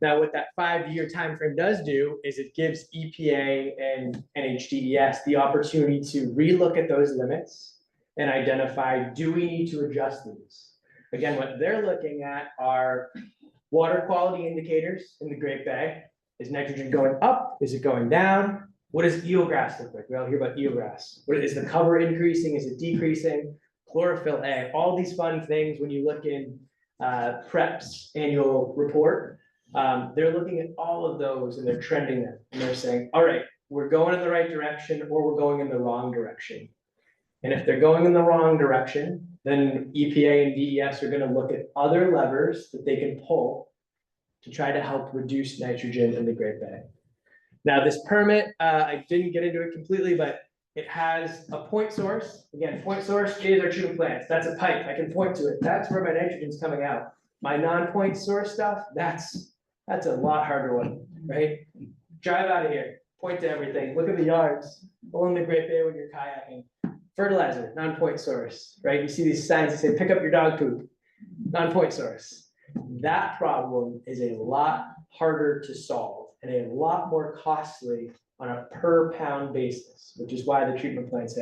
Now, what that 5-year timeframe does do is it gives EPA and NHDES the opportunity to relook at those limits and identify, do we need to adjust these? Again, what they're looking at are water quality indicators in the Great Bay. Is nitrogen going up? Is it going down? What does eelgrass look like? We all hear about eelgrass. What is the cover increasing? Is it decreasing? Chlorophyll A, all these fun things when you look in PREP's annual report. They're looking at all of those and they're trending them. And they're saying, all right, we're going in the right direction or we're going in the wrong direction. And if they're going in the wrong direction, then EPA and DES are going to look at other levers that they can pull to try to help reduce nitrogen in the Great Bay. Now, this permit, I didn't get into it completely, but it has a point source. Again, point source is our treatment plants. That's a pipe. I can point to it. That's where my nitrogen's coming out. My non-point source stuff, that's a lot harder one, right? Drive out of here, point to everything. Look at the yards along the Great Bay when you're kayaking. Fertilizer, non-point source, right? You see these signs that say, pick up your dog poop, non-point source. That problem is a lot harder to solve and a lot more costly on a per pound basis, which is why the treatment plants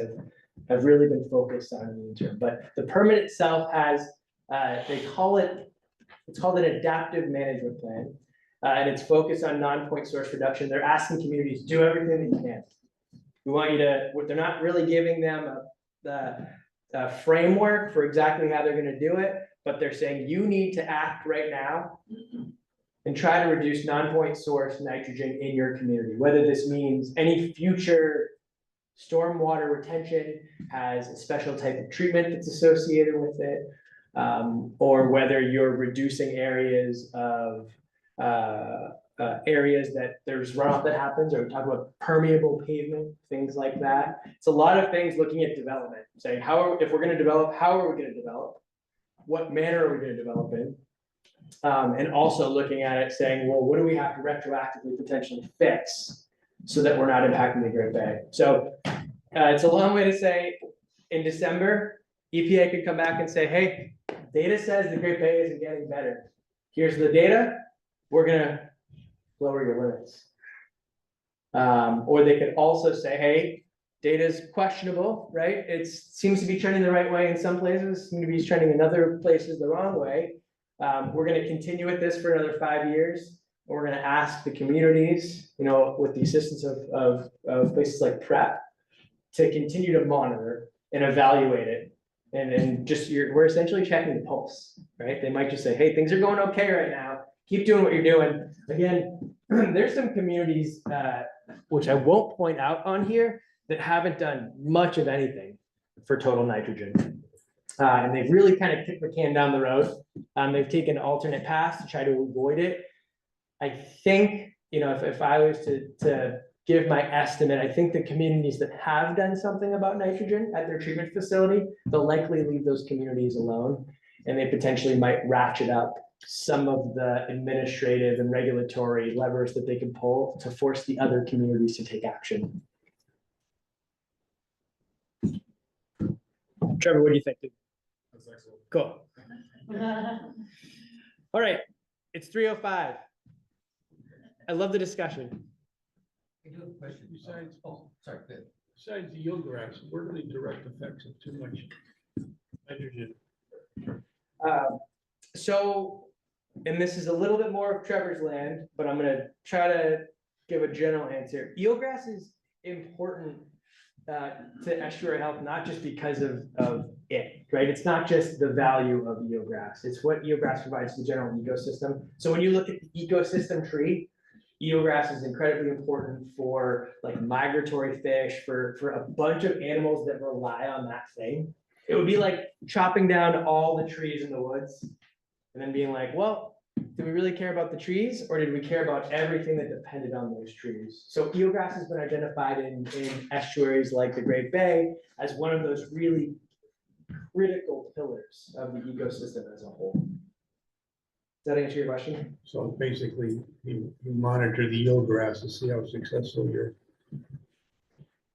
have really been focused on in the interim. But the permit itself has, it's called an adaptive management plan, and it's focused on non-point source reduction. They're asking communities, do everything they can. We want you to, they're not really giving them a framework for exactly how they're gonna do it, but they're saying you need to act right now and try to reduce non-point source nitrogen in your community. Whether this means any future stormwater retention has a special type of treatment that's associated with it, or whether you're reducing areas of areas that there's runoff that happens, or we talk about permeable pavement, things like that. It's a lot of things looking at development, saying if we're gonna develop, how are we gonna develop? What manner are we gonna develop in? And also looking at it saying, well, what do we have to retroactively potentially fix so that we're not impacting the Great Bay? So it's a long way to say in December, EPA could come back and say, hey, data says the Great Bay isn't getting better. Here's the data, we're gonna lower your limits. Or they could also say, hey, data is questionable, right? It seems to be trending the right way in some places, seems to be trending in other places the wrong way. We're going to continue with this for another 5 years. We're going to ask the communities, with the assistance of places like PREP, to continue to monitor and evaluate it. And we're essentially checking the pulse, right? They might just say, hey, things are going okay right now. Keep doing what you're doing. Again, there's some communities, which I won't point out on here, that haven't done much of anything for total nitrogen. And they've really kind of kicked the can down the road. They've taken alternate paths to try to avoid it. I think, if I was to give my estimate, I think the communities that have done something about nitrogen at their treatment facility, they'll likely leave those communities alone, and they potentially might ratchet up some of the administrative and regulatory levers that they can pull to force the other communities to take action. Trevor, what do you think? Cool. All right, it's 3:05. I love the discussion. I do have a question. Besides- Sorry, good. Besides the eelgrass, what are the direct effects of too much nitrogen? So, and this is a little bit more of Trevor's land, but I'm gonna try to give a general answer. Eelgrass is important to estuary health, not just because of it, right? It's not just the value of eelgrass. It's what eelgrass provides to the general ecosystem. So when you look at the ecosystem tree, eelgrass is incredibly important for like migratory fish, for a bunch of animals that rely on that thing. It would be like chopping down all the trees in the woods and then being like, well, did we really care about the trees, or did we care about everything that depended on those trees? So eelgrass has been identified in estuaries like the Great Bay as one of those really critical pillars of the ecosystem as a whole. Does that answer your question? So basically, you monitor the eelgrass to see how successful you're.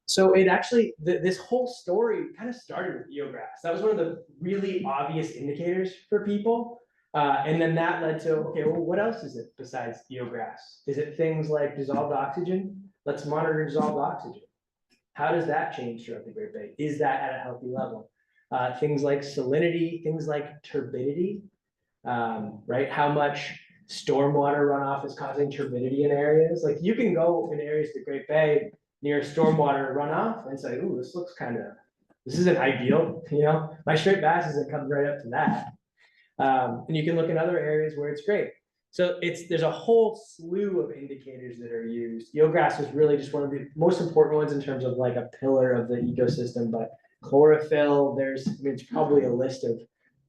So it actually, this whole story kind of started with eelgrass. That was one of the really obvious indicators for people. And then that led to, okay, well, what else is it besides eelgrass? Is it things like dissolved oxygen? Let's monitor dissolved oxygen. How does that change throughout the Great Bay? Is that at a healthy level? Things like salinity, things like turbidity, right? How much stormwater runoff is causing turbidity in areas? Like you can go in areas of the Great Bay near stormwater runoff and say, ooh, this looks this isn't ideal, you know? My straight bass isn't coming right up to that. And you can look in other areas where it's great. So there's a whole slew of indicators that are used. Eelgrass was really just one of the most important ones in terms of like a pillar of the ecosystem, but chlorophyll, it's probably a list of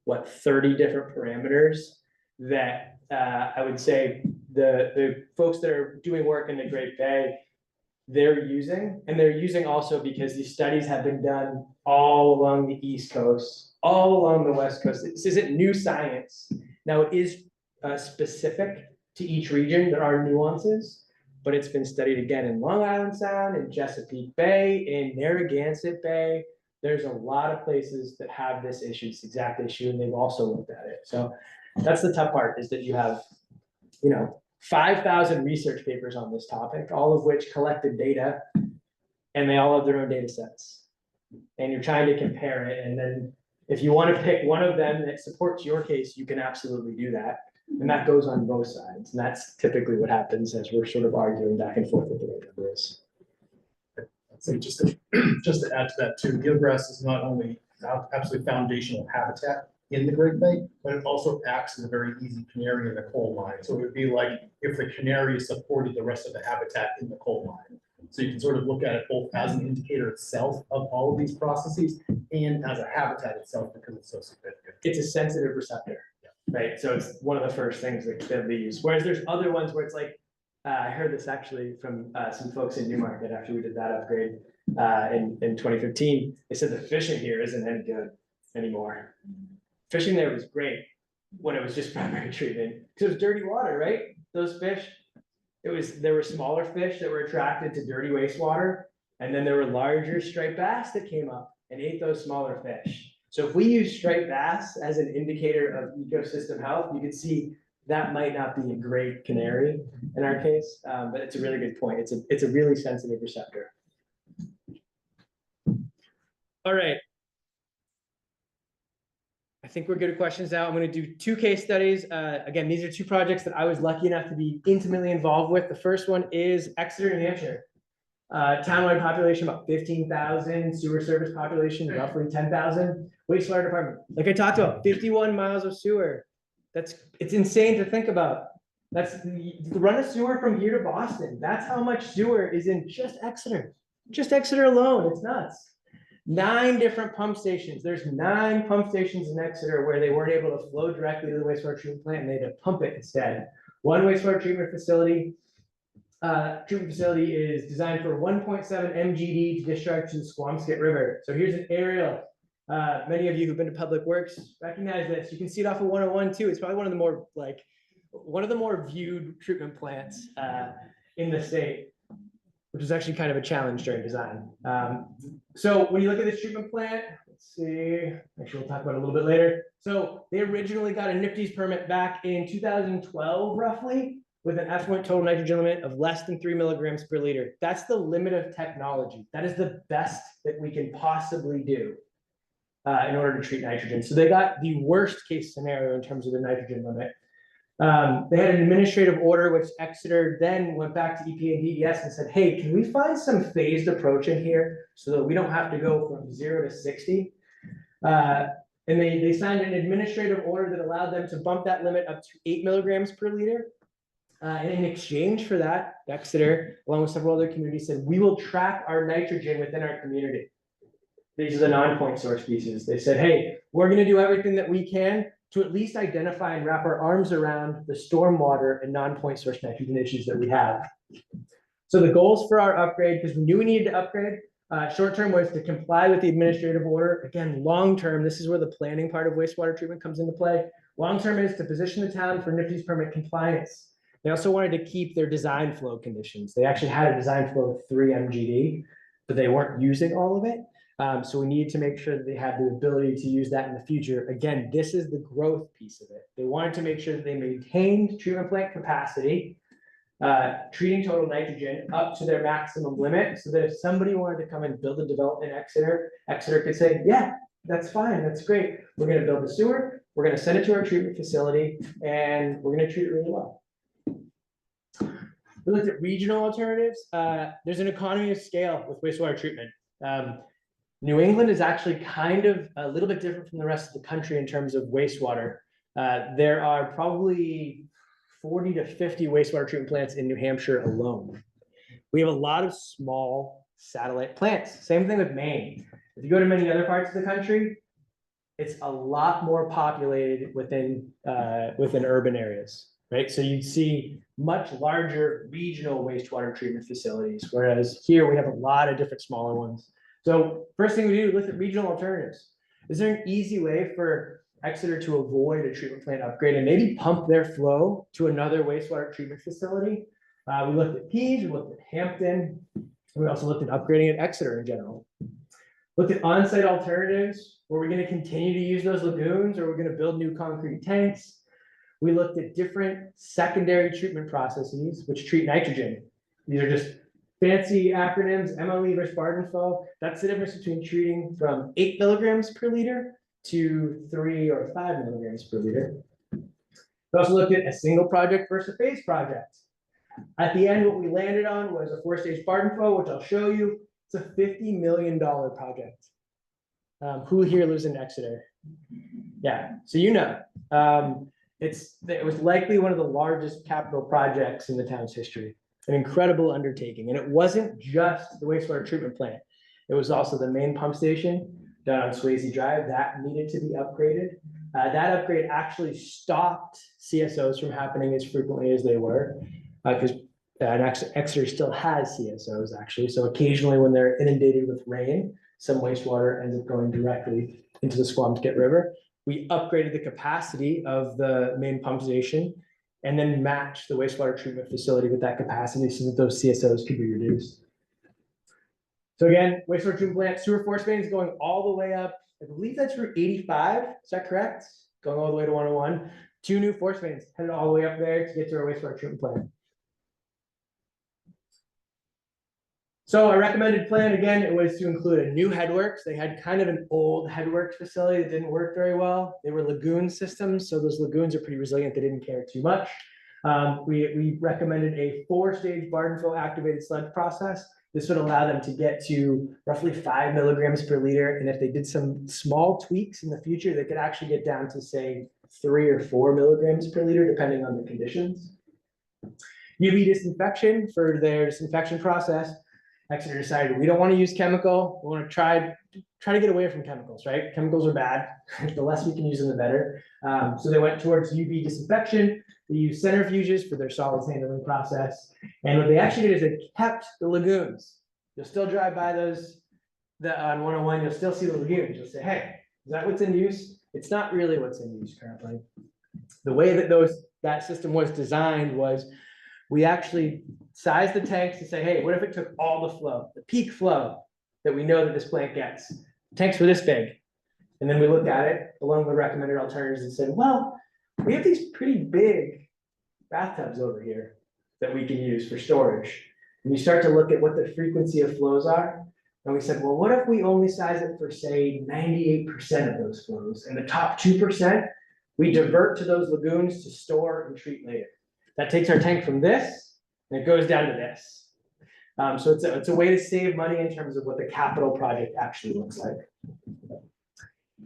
what, 30 different parameters that I would say the folks that are doing work in the Great Bay, they're using also because these studies have been done all along the East Coast, all along the West Coast. This isn't new science. Now it is specific to each region. There are nuances, but it's been studied again in Long Island Sound, in Chesapeake Bay, in Narragansett Bay. There's a lot of places that have this issue, this exact issue, and they've also looked at it. So that's the tough part, is that you have, 5,000 research papers on this topic, all of which collected data, and they all have their own data sets. And you're trying to compare it, and then if you want to pick one of them that supports your case, you can absolutely do that. And that goes on both sides. And that's typically what happens as we're sort of arguing back and forth with the right numbers. So just to add to that too, eelgrass is not only absolutely foundational habitat in the Great Bay, but it also acts as a very easy canary in the coal mine. So it would be like if the canary supported the rest of the habitat in the coal mine. So you can sort of look at it both as an indicator itself of all of these processes and as a habitat itself because it's so significant. It's a sensitive receptor, right? So it's one of the first things that they use. Whereas there's other ones where it's like, I heard this actually from some folks in Newmarket after we did that upgrade in 2015. They said the fishing here isn't any good anymore. Fishing there was great when it was just primary treatment because it was dirty water, right? Those fish, there were smaller fish that were attracted to dirty wastewater, and then there were larger striped bass that came up and ate those smaller fish. So if we use striped bass as an indicator of ecosystem health, you can see that might not be a great canary in our case, but it's a really good point. It's a really sensitive receptor. All right. I think we're good at questions now. I'm going to do 2 case studies. Again, these are 2 projects that I was lucky enough to be intimately involved with. The first one is Exeter, New Hampshire. Townwide population about 15,000, sewer service population roughly 10,000. Wastewater department, like I talked about, 51 miles of sewer. It's insane to think about. Run a sewer from here to Boston. That's how much sewer is in just Exeter alone. It's nuts. 9 different pump stations. There's 9 pump stations in Exeter where they weren't able to flow directly to the wastewater treatment plant and they had to pump it instead. One wastewater treatment facility is designed for 1.7 MGD to discharge to the Squamsket River. So here's an aerial. Many of you who've been to Public Works recognize this. You can see it off of 101 too. It's probably one of the more viewed treatment plants in the state, which is actually kind of a challenge during design. So when you look at this treatment plant, let's see, actually we'll talk about it a little bit later. So they originally got a NIPD's permit back in 2012, roughly, with an effluent total nitrogen limit of less than 3 milligrams per liter. That's the limit of technology. That is the best that we can possibly do in order to treat nitrogen. So they got the worst case scenario in terms of the nitrogen limit. They had an administrative order, which Exeter then went back to EPA and DES and said, hey, can we find some phased approach in here so that we don't have to go from 0 to 60? And they signed an administrative order that allowed them to bump that limit up to 8 milligrams per liter. And in exchange for that, Exeter, along with several other communities, said, we will track our nitrogen within our community. These are the non-point source pieces. They said, hey, we're going to do everything that we can to at least identify and wrap our arms around the stormwater and non-point source nitrogen issues that we have. So the goals for our upgrade, because we knew we needed to upgrade, short-term was to comply with the administrative order. Again, long-term, this is where the planning part of wastewater treatment comes into play. Long-term is to position the town for NIFTY's permit compliance. They also wanted to keep their design flow conditions. They actually had a design flow of 3 MGD, but they weren't using all of it. So we needed to make sure that they had the ability to use that in the future. Again, this is the growth piece of it. They wanted to make sure that they maintained treatment plant capacity, treating total nitrogen up to their maximum limit, so that if somebody wanted to come and build a development in Exeter could say, yeah, that's fine, that's great. We're gonna build the sewer, we're gonna send it to our treatment facility, and we're gonna treat it really well. We looked at regional alternatives. There's an economy of scale with wastewater treatment. New England is actually kind of a little bit different from the rest of the country in terms of wastewater. There are probably 40 to 50 wastewater treatment plants in New Hampshire alone. We have a lot of small satellite plants. Same thing with Maine. If you go to many other parts of the country, it's a lot more populated within urban areas, right? So you see much larger regional wastewater treatment facilities, whereas here we have a lot of different smaller ones. So first thing we do, look at regional alternatives. Is there an easy way for Exeter to avoid a treatment plant upgrade and maybe pump their flow to another wastewater treatment facility? We looked at Pease, we looked at Hampton. We also looked at upgrading at Exeter in general. Looked at on-site alternatives. Were we going to continue to use those lagoons, or we're going to build new concrete tanks? We looked at different secondary treatment processes which treat nitrogen. These are just fancy acronyms, MLE versus Barton flow. That's the difference between treating from 8 milligrams per liter to 3 or 5 milligrams per liter. We also looked at a single project versus a phase project. At the end, what we landed on was a 4-stage Barton flow, which I'll show you. It's a $50 million project. Who here lives in Exeter? Yeah, so you know. It was likely one of the largest capital projects in the town's history. An incredible undertaking. And it wasn't just the wastewater treatment plant. It was also the main pump station down on Swayze Drive that needed to be upgraded. That upgrade actually stopped CSOs from happening as frequently as they were, because Exeter still has CSOs actually. So occasionally when they're inundated with rain, some wastewater ends up going directly into the Squamish River. We upgraded the capacity of the main pump station and then matched the wastewater treatment facility with that capacity so that those CSOs could be reduced. So again, wastewater treatment plant, sewer force mains going all the way up. I believe that's Route 85. Is that correct? Going all the way to 101. 2 new force mains headed all the way up there to get to our wastewater treatment plant. So our recommended plan, again, it was to include a new headworks. They had kind of an old headworks facility that didn't work very well. They were lagoon systems, so those lagoons are pretty resilient. They didn't care too much. We recommended a 4-stage Barton flow activated sludge process. This would allow them to get to roughly 5 milligrams per liter. And if they did some small tweaks in the future, they could actually get down to, say, 3 or 4 milligrams per liter, depending on the conditions. UV disinfection for their disinfection process. Exeter decided we don't want to use chemical. We want to try to get away from chemicals, right? Chemicals are bad. The less we can use them, the better. So they went towards UV disinfection. They used centrifuges for their solids handling process. And what they actually did is they kept the lagoons. You'll still drive by those on 101. You'll still see the lagoons. You'll say, hey, is that what's in use? It's not really what's in use currently. The way that that system was designed was we actually sized the tanks to say, hey, what if it took all the flow, the peak flow that we know that this plant gets? Tanks were this big. And then we looked at it along with the recommended alternatives and said, well, we have these pretty big bathtubs over here that we can use for storage. And you start to look at what the frequency of flows are. And we said, well, what if we only size it for, say, 98% of those flows? And the top 2%, we divert to those lagoons to store and treat later. That takes our tank from this, and it goes down to this. So it's a way to save money in terms of what the capital project actually looks like.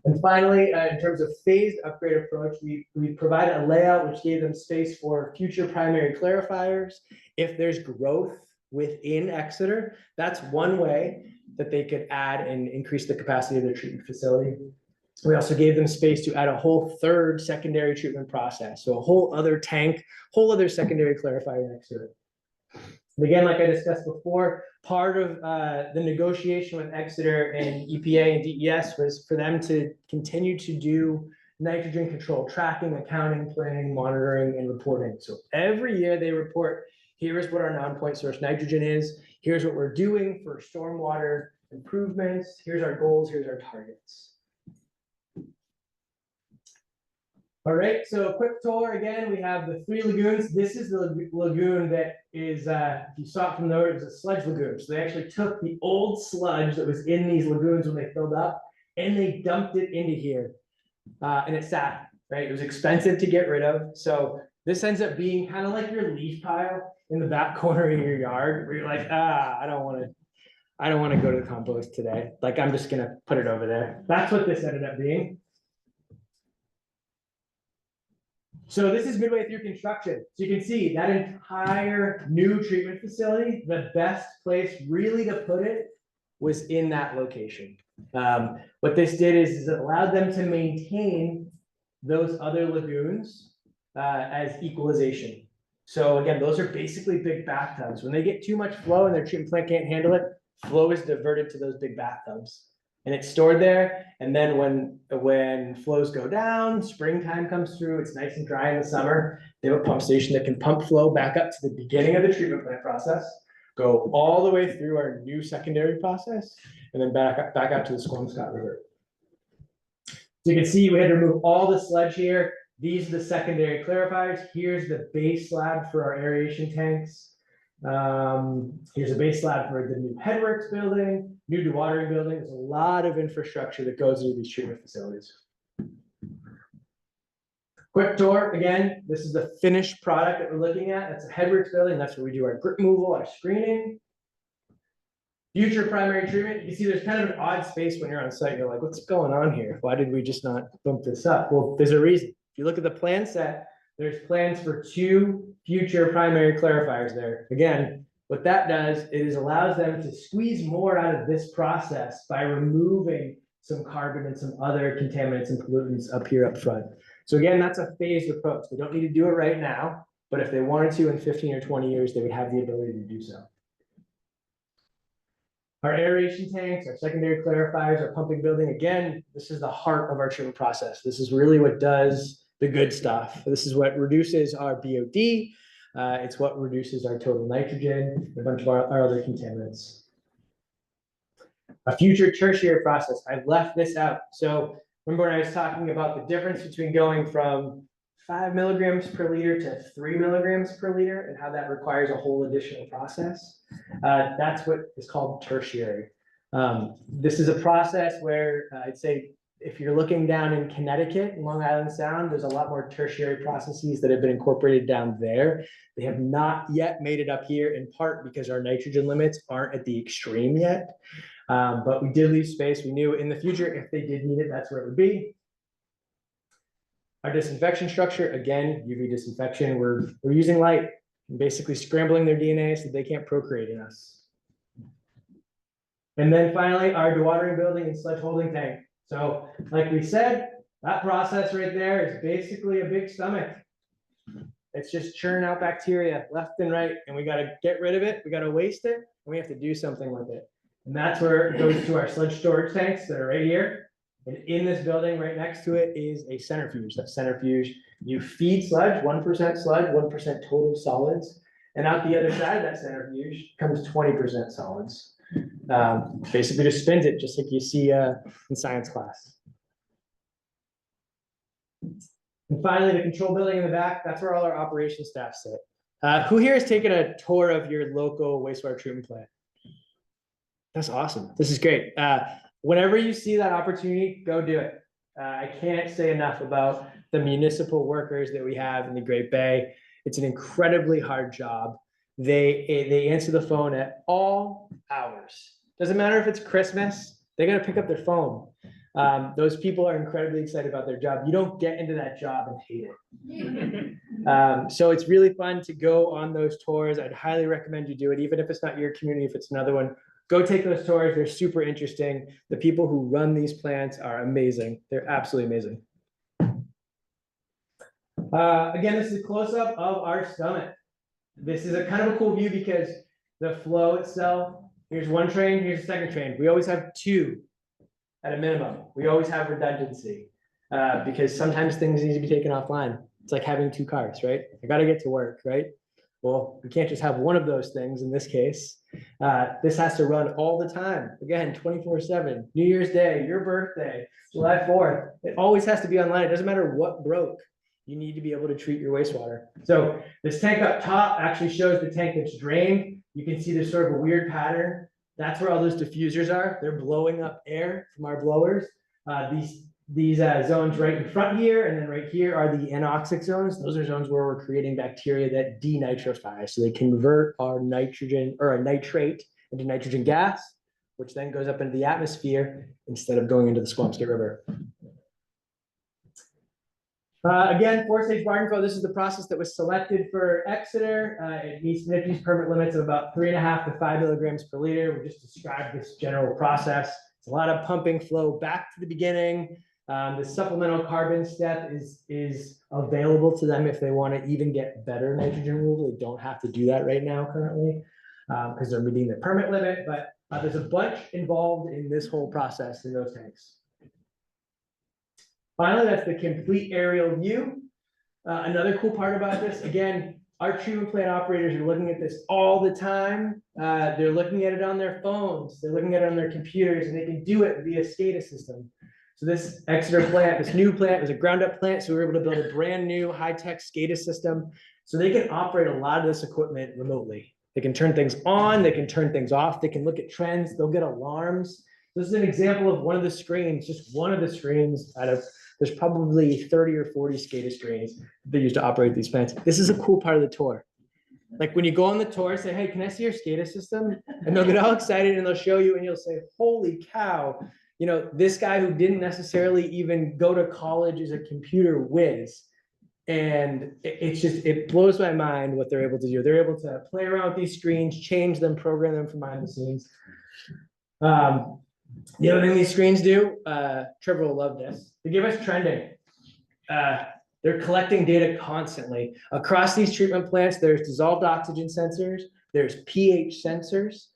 And finally, in terms of phased upgrade approach, we provided a layout which gave them space for future primary clarifiers. If there's growth within Exeter, that's one way that they could add and increase the capacity of their treatment facility. We also gave them space to add a whole third secondary treatment process. So a whole other tank, whole other secondary clarifier next to it. And again, like I discussed before, part of the negotiation with Exeter and EPA and DES was for them to continue to do nitrogen control, tracking, accounting, planning, monitoring, and reporting. So every year they report, here is what our non-point source nitrogen is, here's what we're doing for stormwater improvements, here's our goals, here's our targets. All right, so a quick tour again. We have the 3 lagoons. This is the lagoon that is, if you saw it from the road, it was a sludge lagoon. So they actually took the old sludge that was in these lagoons when they filled up, and they dumped it into here. And it sat, right? It was expensive to get rid of. So this ends up being kind of like your leaf pile in the back corner of your yard, where you're like, I don't want to go to the compost today. Like, I'm just gonna put it over there. That's what this ended up being. So this is midway through construction. So you can see that entire new treatment facility, the best place really to put it was in that location. What this did is it allowed them to maintain those other lagoons as equalization. So again, those are basically big bathtubs. When they get too much flow and their treatment plant can't handle it, flow is diverted to those big bathtubs. And it's stored there, and then when flows go down, springtime comes through, it's nice and dry in the summer, they have a pump station that can pump flow back up to the beginning of the treatment plant process, go all the way through our new secondary process, and then back out to the Squamish River. So you can see we had to remove all the sludge here. These are the secondary clarifiers. Here's the base slab for our aeration tanks. Here's a base slab for the new headworks building, new dewatering building. There's a lot of infrastructure that goes into these treatment facilities. Quick tour, again, this is the finished product that we're looking at. That's a headworks building. That's where we do our grit removal, our screening. Future primary treatment, you can see there's kind of an odd space when you're on site. You're like, what's going on here? Why did we just not bump this up? Well, there's a reason. If you look at the plan set, there's plans for 2 future primary clarifiers there. Again, what that does is allows them to squeeze more out of this process by removing some carbon and some other contaminants and pollutants up here up front. So again, that's a phased approach. They don't need to do it right now, but if they wanted to in 15 or 20 years, they would have the ability to do so. Our aeration tanks, our secondary clarifiers, our pumping building, again, this is the heart of our treatment process. This is really what does the good stuff. This is what reduces our BOD. It's what reduces our total nitrogen, a bunch of our other contaminants. A future tertiary process, I've left this out. So remember when I was talking about the difference between going from 5 milligrams per liter to 3 milligrams per liter and how that requires a whole additional process? That's what is called tertiary. This is a process where I'd say if you're looking down in Connecticut and Long Island Sound, there's a lot more tertiary processes that have been incorporated down there. They have not yet made it up here, in part because our nitrogen limits aren't at the extreme yet. But we did leave space. We knew in the future, if they did need it, that's where it would be. Our disinfection structure, again, UV disinfection, we're using light, basically scrambling their DNA so they can't procreate in us. And then finally, our dewatering building and sludge holding tank. So like we said, that process right there is basically a big stomach. It's just churning out bacteria left and right, and we got to get rid of it. We got to waste it, and we have to do something with it. And that's where it goes to our sludge storage tanks that are right here. And in this building right next to it is a centrifuge. That centrifuge, you feed sludge, 1% sludge, 1% total solids. And out the other side of that centrifuge comes 20% solids. Basically just spins it, just like you see in science class. And finally, the control building in the back, that's where all our operations staff sit. Who here has taken a tour of your local wastewater treatment plant? That's awesome. This is great. Whenever you see that opportunity, go do it. I can't say enough about the municipal workers that we have in the Great Bay. It's an incredibly hard job. They answer the phone at all hours. Doesn't matter if it's Christmas, they got to pick up their phone. Those people are incredibly excited about their job. You don't get into that job and hate it. So it's really fun to go on those tours. I'd highly recommend you do it, even if it's not your community, if it's another one. go take those tours. They're super interesting. The people who run these plants are amazing. They're absolutely amazing. Again, this is a close-up of our stomach. This is a kind of a cool view because the flow itself, here's one train, here's a second train. We always have two at a minimum. We always have redundancy because sometimes things need to be taken offline. It's like having two cars, right? I got to get to work, right? Well, we can't just have one of those things in this case. This has to run all the time. Again, 24/7, New Year's Day, your birthday, July 4th. It always has to be online. It doesn't matter what broke. You need to be able to treat your wastewater. So this tank up top actually shows the tank that's drained. You can see there's sort of a weird pattern. That's where all those diffusers are. They're blowing up air from our blowers. These zones right in front here and then right here are the anoxic zones. Those are zones where we're creating bacteria that denitrify. So they convert our nitrogen or a nitrate into nitrogen gas, which then goes up into the atmosphere instead of going into the Squamscott River. Again, 4-stage barn flow. This is the process that was selected for Exeter. It meets NIFTY's permit limits of about 3.5 to 5 milligrams per liter. We just described this general process. It's a lot of pumping flow back to the beginning. The supplemental carbon step is available to them if they want to even get better nitrogen removal. They don't have to do that right now currently because they're meeting their permit limit. But there's a bunch involved in this whole process in those tanks. Finally, that's the complete aerial view. Another cool part about this, again, our treatment plant operators are looking at this all the time. They're looking at it on their phones. They're looking at it on their computers, and they can do it via SCADA system. So this Exeter plant, this new plant, was a ground up plant. So we were able to build a brand new high-tech SCADA system. So they can operate a lot of this equipment remotely. They can turn things on, they can turn things off, they can look at trends, they'll get alarms. This is an example of one of the screens, just one of the screens out of, there's probably 30 or 40 SCADA screens they use to operate these plants. This is a cool part of the tour. Like when you go on the tour, say, hey, can I see your SCADA system? And they'll get all excited and they'll show you and you'll say, holy cow, you know, this guy who didn't necessarily even go to college is a computer whiz. And it's just, it blows my mind what they're able to do. They're able to play around with these screens, change them, program them from behind the scenes. The other thing these screens do, Trevor will love this. They give us trending. They're collecting data constantly. Across these treatment plants, there's dissolved oxygen sensors, there's pH sensors,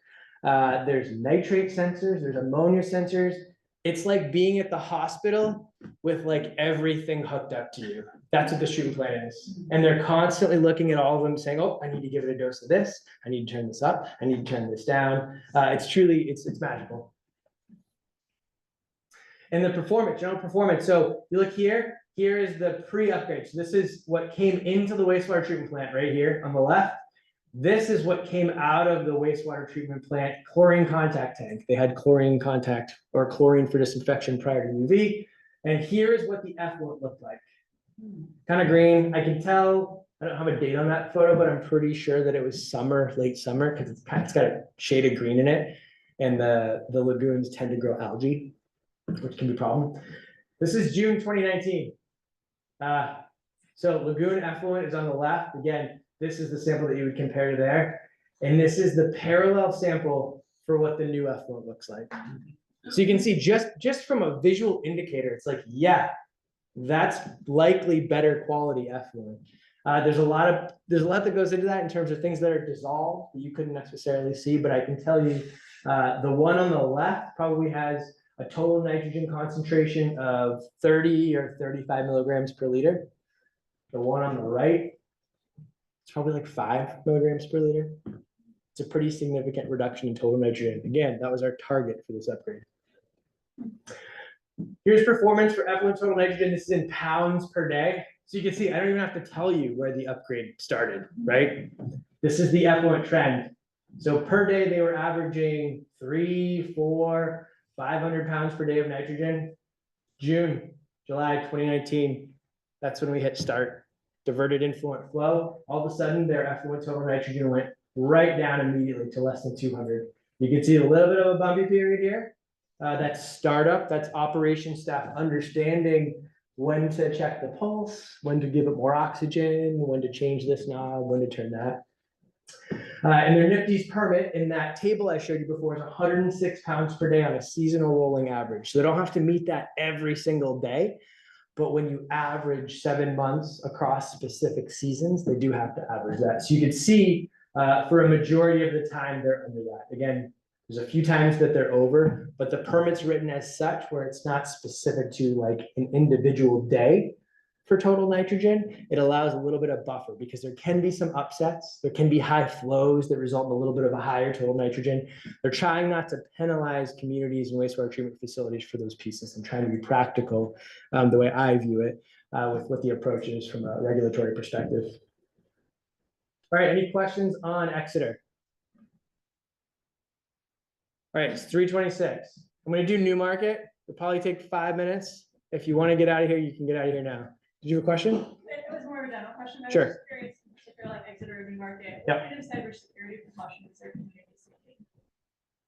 there's nitrate sensors, there's ammonia sensors. It's like being at the hospital with like everything hooked up to you. That's what the treatment plant is. And they're constantly looking at all of them saying, oh, I need to give it a dose of this. I need to turn this up. I need to turn this down. It's truly, it's magical. And the performance, general performance. So you look here, here is the pre-upgrade. So this is what came into the wastewater treatment plant right here on the left. This is what came out of the wastewater treatment plant chlorine contact tank. They had chlorine contact or chlorine for disinfection prior to UV. And here is what the effluent looked like. Kind of green. I can tell, I don't have a date on that photo, but I'm pretty sure that it was summer, late summer, because it's got a shade of green in it. And the lagoons tend to grow algae, which can be a problem. This is June 2019. So lagoon effluent is on the left. Again, this is the sample that you would compare to there. And this is the parallel sample for what the new effluent looks like. So you can see just from a visual indicator, it's like, yeah, that's likely better quality effluent. There's a lot that goes into that in terms of things that are dissolved that you couldn't necessarily see, but I can tell you the one on the left probably has a total nitrogen concentration of 30 or 35 milligrams per liter. The one on the right, it's probably like 5 milligrams per liter. It's a pretty significant reduction in total nitrogen. Again, that was our target for this upgrade. Here's performance for effluent total nitrogen. This is in pounds per day. So you can see, I don't even have to tell you where the upgrade started, right? This is the effluent trend. So per day, they were averaging 300, 400, 500 pounds per day of nitrogen. June, July 2019, that's when we hit start. Diverted influent flow. All of a sudden, their effluent total nitrogen went right down immediately to less than 200. You can see a little bit of a bumpy period here. That's startup, that's operation staff understanding when to check the pulse, when to give it more oxygen, when to change this knob, when to turn that. And their NIPD's permit in that table I showed you before is 106 pounds per day on a seasonal rolling average. So they don't have to meet that every single day. But when you average 7 months across specific seasons, they do have to average that. So you can see for a majority of the time, they're under that. Again, there's a few times that they're over, but the permit's written as such where it's not specific to like an individual day for total nitrogen. It allows a little bit of buffer because there can be some upsets. There can be high flows that result in a little bit of a higher total nitrogen. They're trying not to penalize communities and wastewater treatment facilities for those pieces and trying to be practical the way I view it with what the approach is from a regulatory perspective. All right, any questions on Exeter? All right, it's 3:26. I'm gonna do Newmarket. It'll probably take 5 minutes. If you wanna get out of here, you can get out of here now. Did you have a question? It was more of a general question. I was Sure. just curious, in particular, like Exeter or Newmarket, Yep. what kind of cybersecurity precautions are community taking?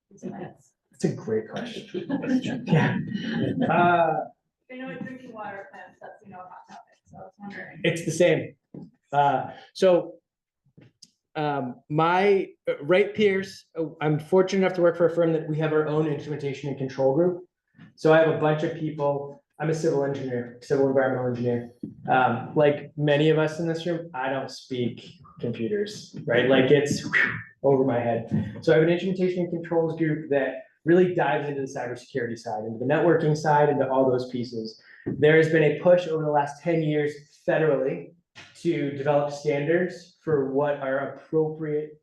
These plants? That's a great question. Yeah. I know it's drinking water plants, that's, you know, a hot topic, so I was wondering. It's the same. My Wright Pierce, I'm fortunate enough to work for a firm that we have our own instrumentation and control group. So I have a bunch of people. I'm a civil engineer, civil environmental engineer. Like many of us in this room, I don't speak computers, right? Like it's over my head. So I have an instrumentation and controls group that really dives into the cybersecurity side, into the networking side, into all those pieces. There has been a push over the last 10 years federally to develop standards for what are appropriate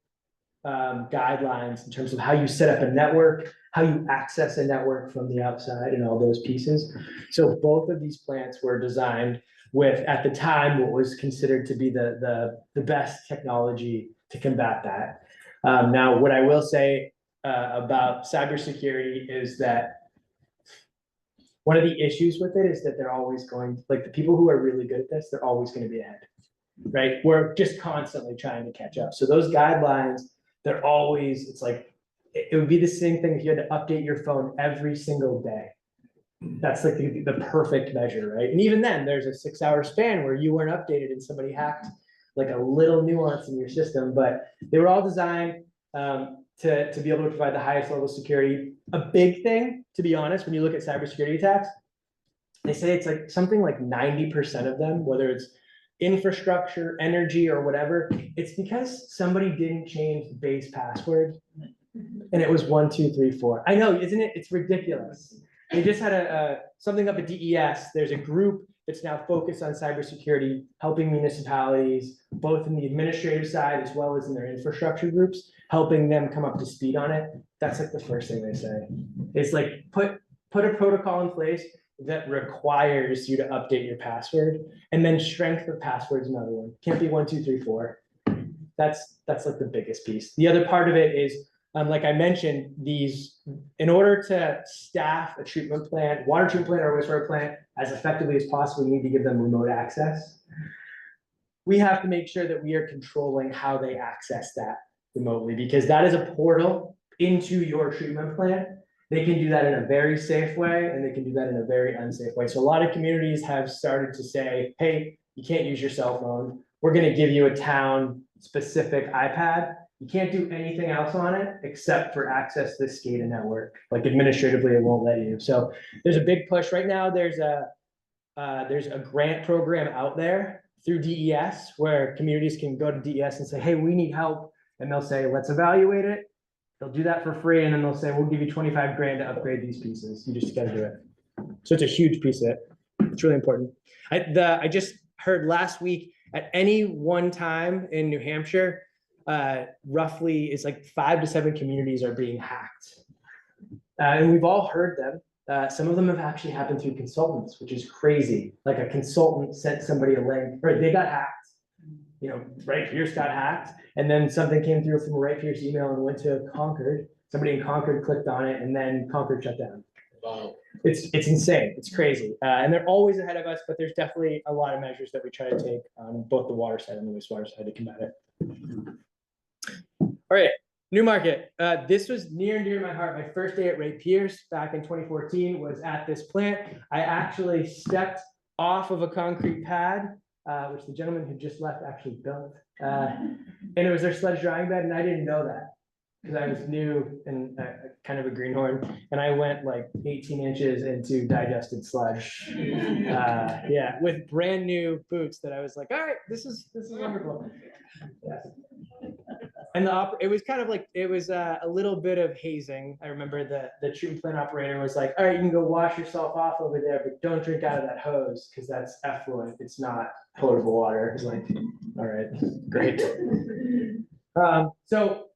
guidelines in terms of how you set up a network, how you access a network from the outside and all those pieces. So both of these plants were designed with, at the time, what was considered to be the best technology to combat that. Now, what I will say about cybersecurity is that one of the issues with it is that they're always going, like the people who are really good at this, they're always going to be ahead, right? We're just constantly trying to catch up. So those guidelines, they're always, it's like, it would be the same thing if you had to update your phone every single day. That's like the perfect measure, right? And even then, there's a 6-hour span where you weren't updated and somebody hacked like a little nuance in your system, but they were all designed to be able to provide the highest level of security. A big thing, to be honest, when you look at cybersecurity attacks, they say it's like something like 90% of them, whether it's infrastructure, energy, or whatever, it's because somebody didn't change the base password and it was 1, 2, 3, 4. I know, isn't it? It's ridiculous. They just had something up at DES. There's a group that's now focused on cybersecurity, helping municipalities, both in the administrative side as well as in their infrastructure groups, helping them come up to speed on it. That's like the first thing they say. It's like, put a protocol in place that requires you to update your password, and then strength of password is another one. Can't be 1, 2, 3, 4. That's like the biggest piece. The other part of it is, like I mentioned, in order to staff a treatment plant, water treatment plant or wastewater plant as effectively as possible, we need to give them remote access. We have to make sure that we are controlling how they access that remotely, because that is a portal into your treatment plant. They can do that in a very safe way, and they can do that in a very unsafe way. So a lot of communities have started to say, hey, you can't use your cell phone. We're going to give you a town-specific iPad. You can't do anything else on it except for access to the SCADA network. Like administratively, it won't let you. So there's a big push right now. There's a grant program out there through DES where communities can go to DES and say, hey, we need help. And they'll say, let's evaluate it. They'll do that for free. And then they'll say, we'll give you 25 grand to upgrade these pieces. You just got to do it. So it's a huge piece of it. It's really important. I just heard last week at any one time in New Hampshire, roughly it's like 5 to 7 communities are being hacked. And we've all heard them. Some of them have actually happened through consultants, which is crazy. Like a consultant sent somebody a link, or they got hacked. You know, Wright Pierce got hacked, and then something came through from a Wright Pierce email and went to Concord. Somebody in Concord clicked on it, and then Concord shut down. Wow. It's insane. It's crazy. And they're always ahead of us, but there's definitely a lot of measures that we try to take on both the water side and the wastewater side to combat it. All right, Newmarket. This was near and dear to my heart. My first day at Wright Pierce back in 2014 was at this plant. I actually stepped off of a concrete pad, which the gentleman who just left actually built. And it was their sludge drying bed, and I didn't know that. Because I was new and kind of a greenhorn, and I went like 18 inches into digested sludge. Yeah, with brand new boots that I was like, all right, this is wonderful. Yeah. And it was kind of like, it was a little bit of hazing. I remember the treatment plant operator was like, all right, you can go wash yourself off over there, but don't drink out of that hose because that's effluent. It's not potable water. It's like, all right, great. So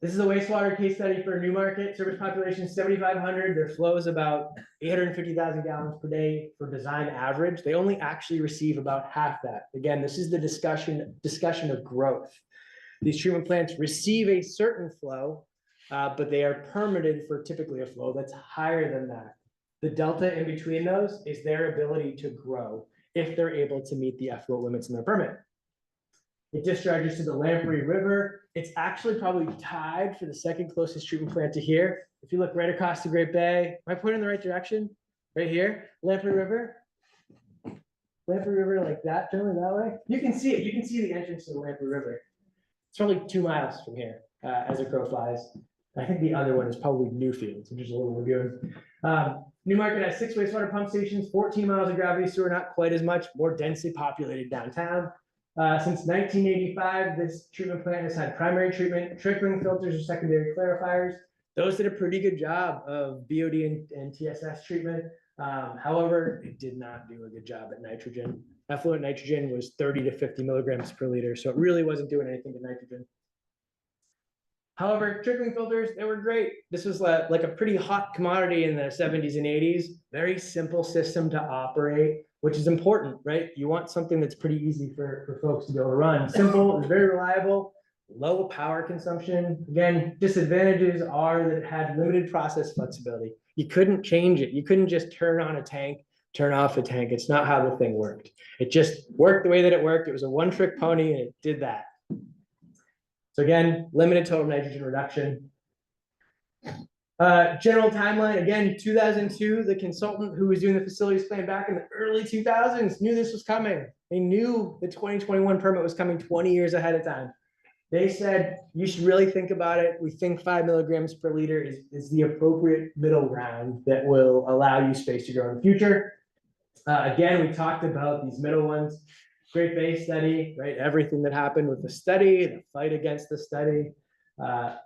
this is a wastewater case study for Newmarket. Service population 7,500. Their flow is about 850,000 gallons per day for design average. They only actually receive about half that. Again, this is the discussion of growth. These treatment plants receive a certain flow, but they are permitted for typically a flow that's higher than that. The delta in between those is their ability to grow if they're able to meet the effluent limits in their permit. It discharges to the Lamprey River. It's actually probably tied for the second closest treatment plant to here. If you look right across the Great Bay, am I pointing in the right direction? Right here, Lamprey River. Lamprey River like that, generally that way. You can see it. You can see the entrance to the Lamprey River. It's probably 2 miles from here as a crow flies. I think the other one is probably Newfields, which is a little lagoon. Newmarket has 6 wastewater pump stations, 14 miles of gravity sewer, not quite as much, more densely populated downtown. Since 1985, this treatment plant has had primary treatment, trickling filters, or secondary clarifiers. Those did a pretty good job of BOD and TSS treatment. However, it did not do a good job at nitrogen. Effluent nitrogen was 30 to 50 milligrams per liter, so it really wasn't doing anything to nitrogen. However, trickling filters, they were great. This was like a pretty hot commodity in the 70s and 80s. Very simple system to operate, which is important, right? You want something that's pretty easy for folks to be able to run. Simple, it's very reliable, low power consumption. Again, disadvantages are that it had limited process flexibility. You couldn't change it. You couldn't just turn on a tank, turn off a tank. It's not how the thing worked. It just worked the way that it worked. It was a one-trick pony, and it did that. So again, limited total nitrogen reduction. General timeline, again, 2002, the consultant who was doing the facilities plan back in the early 2000s knew this was coming. They knew the 2021 permit was coming 20 years ahead of time. They said, you should really think about it. We think 5 milligrams per liter is the appropriate middle ground that will allow you space to grow in the future. Again, we talked about these middle ones. Great Bay study, right? Everything that happened with the study, the fight against the study.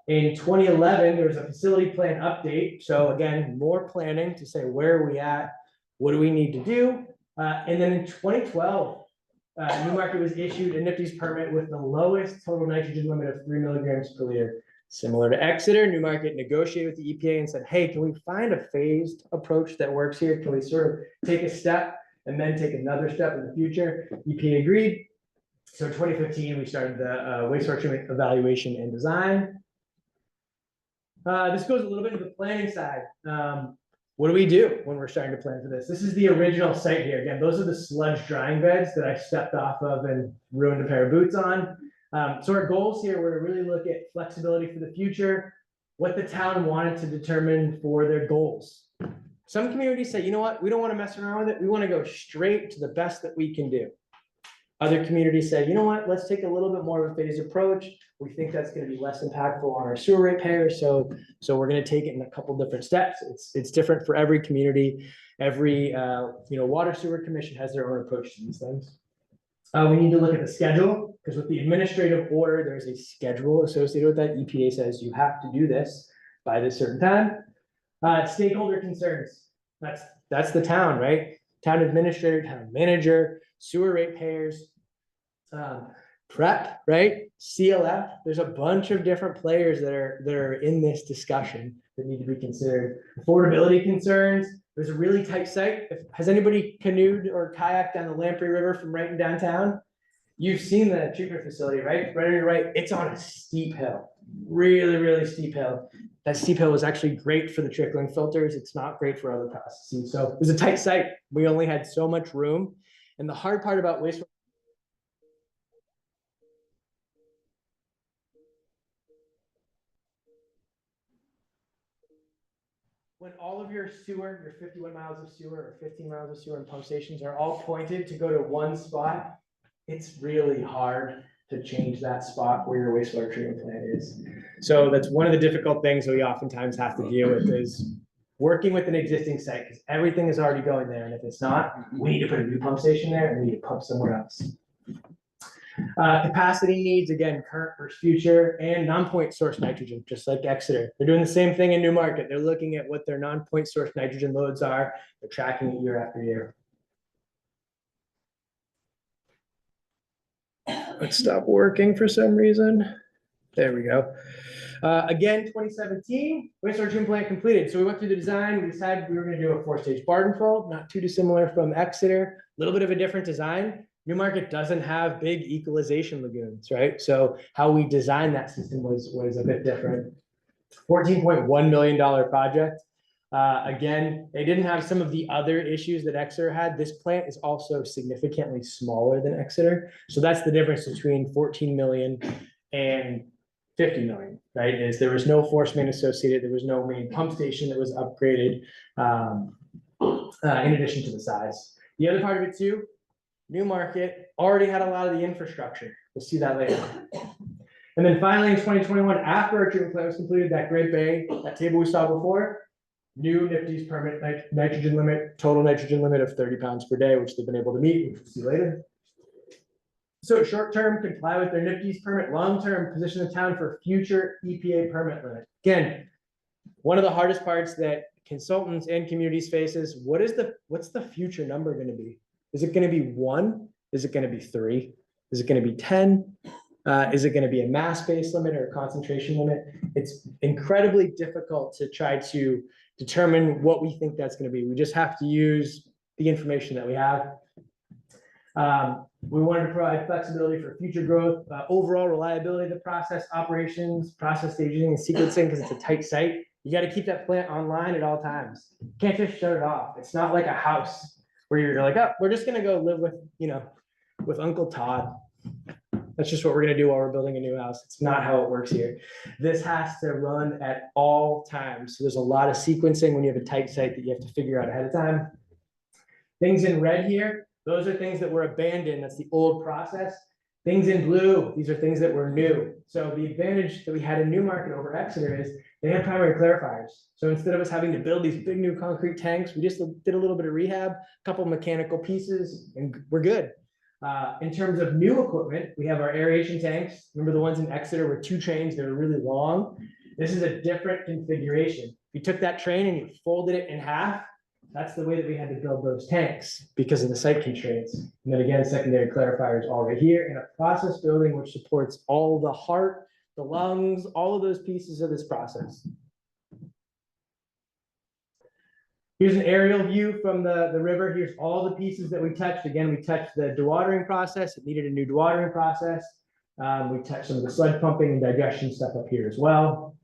In 2011, there was a facility plan update. So again, more planning to say, where are we at? What do we need to do? And then in 2012, Newmarket was issued a NIPD's permit with the lowest total nitrogen limit of 3 milligrams per liter. Similar to Exeter, Newmarket negotiated with the EPA and said, hey, can we find a phased approach that works here? Can we sort of take a step and then take another step in the future? EPA agreed. So in 2015, we started the wastewater treatment evaluation and design. This goes a little bit to the planning side. What do we do when we're starting to plan for this? This is the original site here. Again, those are the sludge drying beds that I stepped off of and ruined a pair of boots on. So our goals here were to really look at flexibility for the future, what the town wanted to determine for their goals. Some communities say, you know what, we don't want to mess around with it. We want to go straight to the best that we can do. Other communities say, you know what, let's take a little bit more of a phased approach. We think that's going to be less impactful on our sewer ratepayers. So we're going to take it in a couple different steps. It's different for every community. Every water sewer commission has their own approach to these things. We need to look at the schedule, because with the administrative order, there's a schedule associated with that. EPA says you have to do this by this certain time. Stakeholder concerns. That's the town, right? Town administrator, town manager, sewer ratepayers, PrEP, right? CLF. There's a bunch of different players that are in this discussion that need to be considered. Affordability concerns. There's a really tight site. Has anybody canoed or kayaked down the Lamprey River from right in downtown? You've seen the treatment facility, right? Right on your right. It's on a steep hill. Really, really steep hill. That steep hill was actually great for the trickling filters. It's not great for other processes. So it was a tight site. We only had so much room. And the hard part about wastewater, when all of your sewer, your 51 miles of sewer or 15 miles of sewer and pump stations are all pointed to go to one spot, it's really hard to change that spot where your wastewater treatment plant is. So that's one of the difficult things that we oftentimes have to deal with is working with an existing site, because everything is already going there, and if it's not, we need to put a new pump station there, and we need to pump somewhere else. Capacity needs, again, current versus future, and non-point source nitrogen, just like Exeter. They're doing the same thing in Newmarket. They're looking at what their non-point source nitrogen loads are. They're tracking it year after year. Let's stop working for some reason. There we go. Again, 2017, wastewater treatment plant completed. So we went through the design. We decided we were going to do a 4-stage barn fill, not too dissimilar from Exeter. A little bit of a different design. Newmarket doesn't have big equalization lagoons, right? So how we designed that system was a bit different. $14.1 million project. Again, they didn't have some of the other issues that Exeter had. This plant is also significantly smaller than Exeter. So that's the difference between 14 million and 50 million, right? Is there was no force main associated. There was no main pump station that was upgraded in addition to the size. The other part of it too, Newmarket already had a lot of the infrastructure. We'll see that later. And then finally in 2021, after our treatment plant was completed, that Great Bay, that table we saw before, new NIPD's permit nitrogen limit, total nitrogen limit of 30 pounds per day, which they've been able to meet, which we'll see later. So short-term, comply with their NIPD's permit, long-term, position the town for future EPA permit limit. Again, one of the hardest parts that consultants and communities face is what's the future number going to be? Is it going to be 1? Is it going to be 3? Is it going to be 10? Is it going to be a mass-based limit or a concentration limit? It's incredibly difficult to try to determine what we think that's going to be. We just have to use the information that we have. We wanted to provide flexibility for future growth, overall reliability of the process, operations, process staging, and sequencing, because it's a tight site. You got to keep that plant online at all times. You can't just shut it off. It's not like a house where you're like, oh, we're just going to go live with, with Uncle Todd. That's just what we're going to do while we're building a new house. It's not how it works here. This has to run at all times. So there's a lot of sequencing when you have a tight site that you have to figure out ahead of time. Things in red here, those are things that were abandoned. That's the old process. Things in blue, these are things that were new. So the advantage that we had in Newmarket over Exeter is they have primary clarifiers. So instead of us having to build these big new concrete tanks, we just did a little bit of rehab, a couple mechanical pieces, and we're good. In terms of new equipment, we have our aeration tanks. Remember the ones in Exeter were 2 trains, they were really long. This is a different configuration. You took that train and you folded it in half. That's the way that we had to build those tanks because of the site constraints. And then again, secondary clarifiers all right here in a process building which supports all the heart, the lungs, all of those pieces of this process. Here's an aerial view from the river. Here's all the pieces that we touched. Again, we touched the dewatering process. It needed a new dewatering process. We touched some of the sludge pumping and digestion stuff up here as well.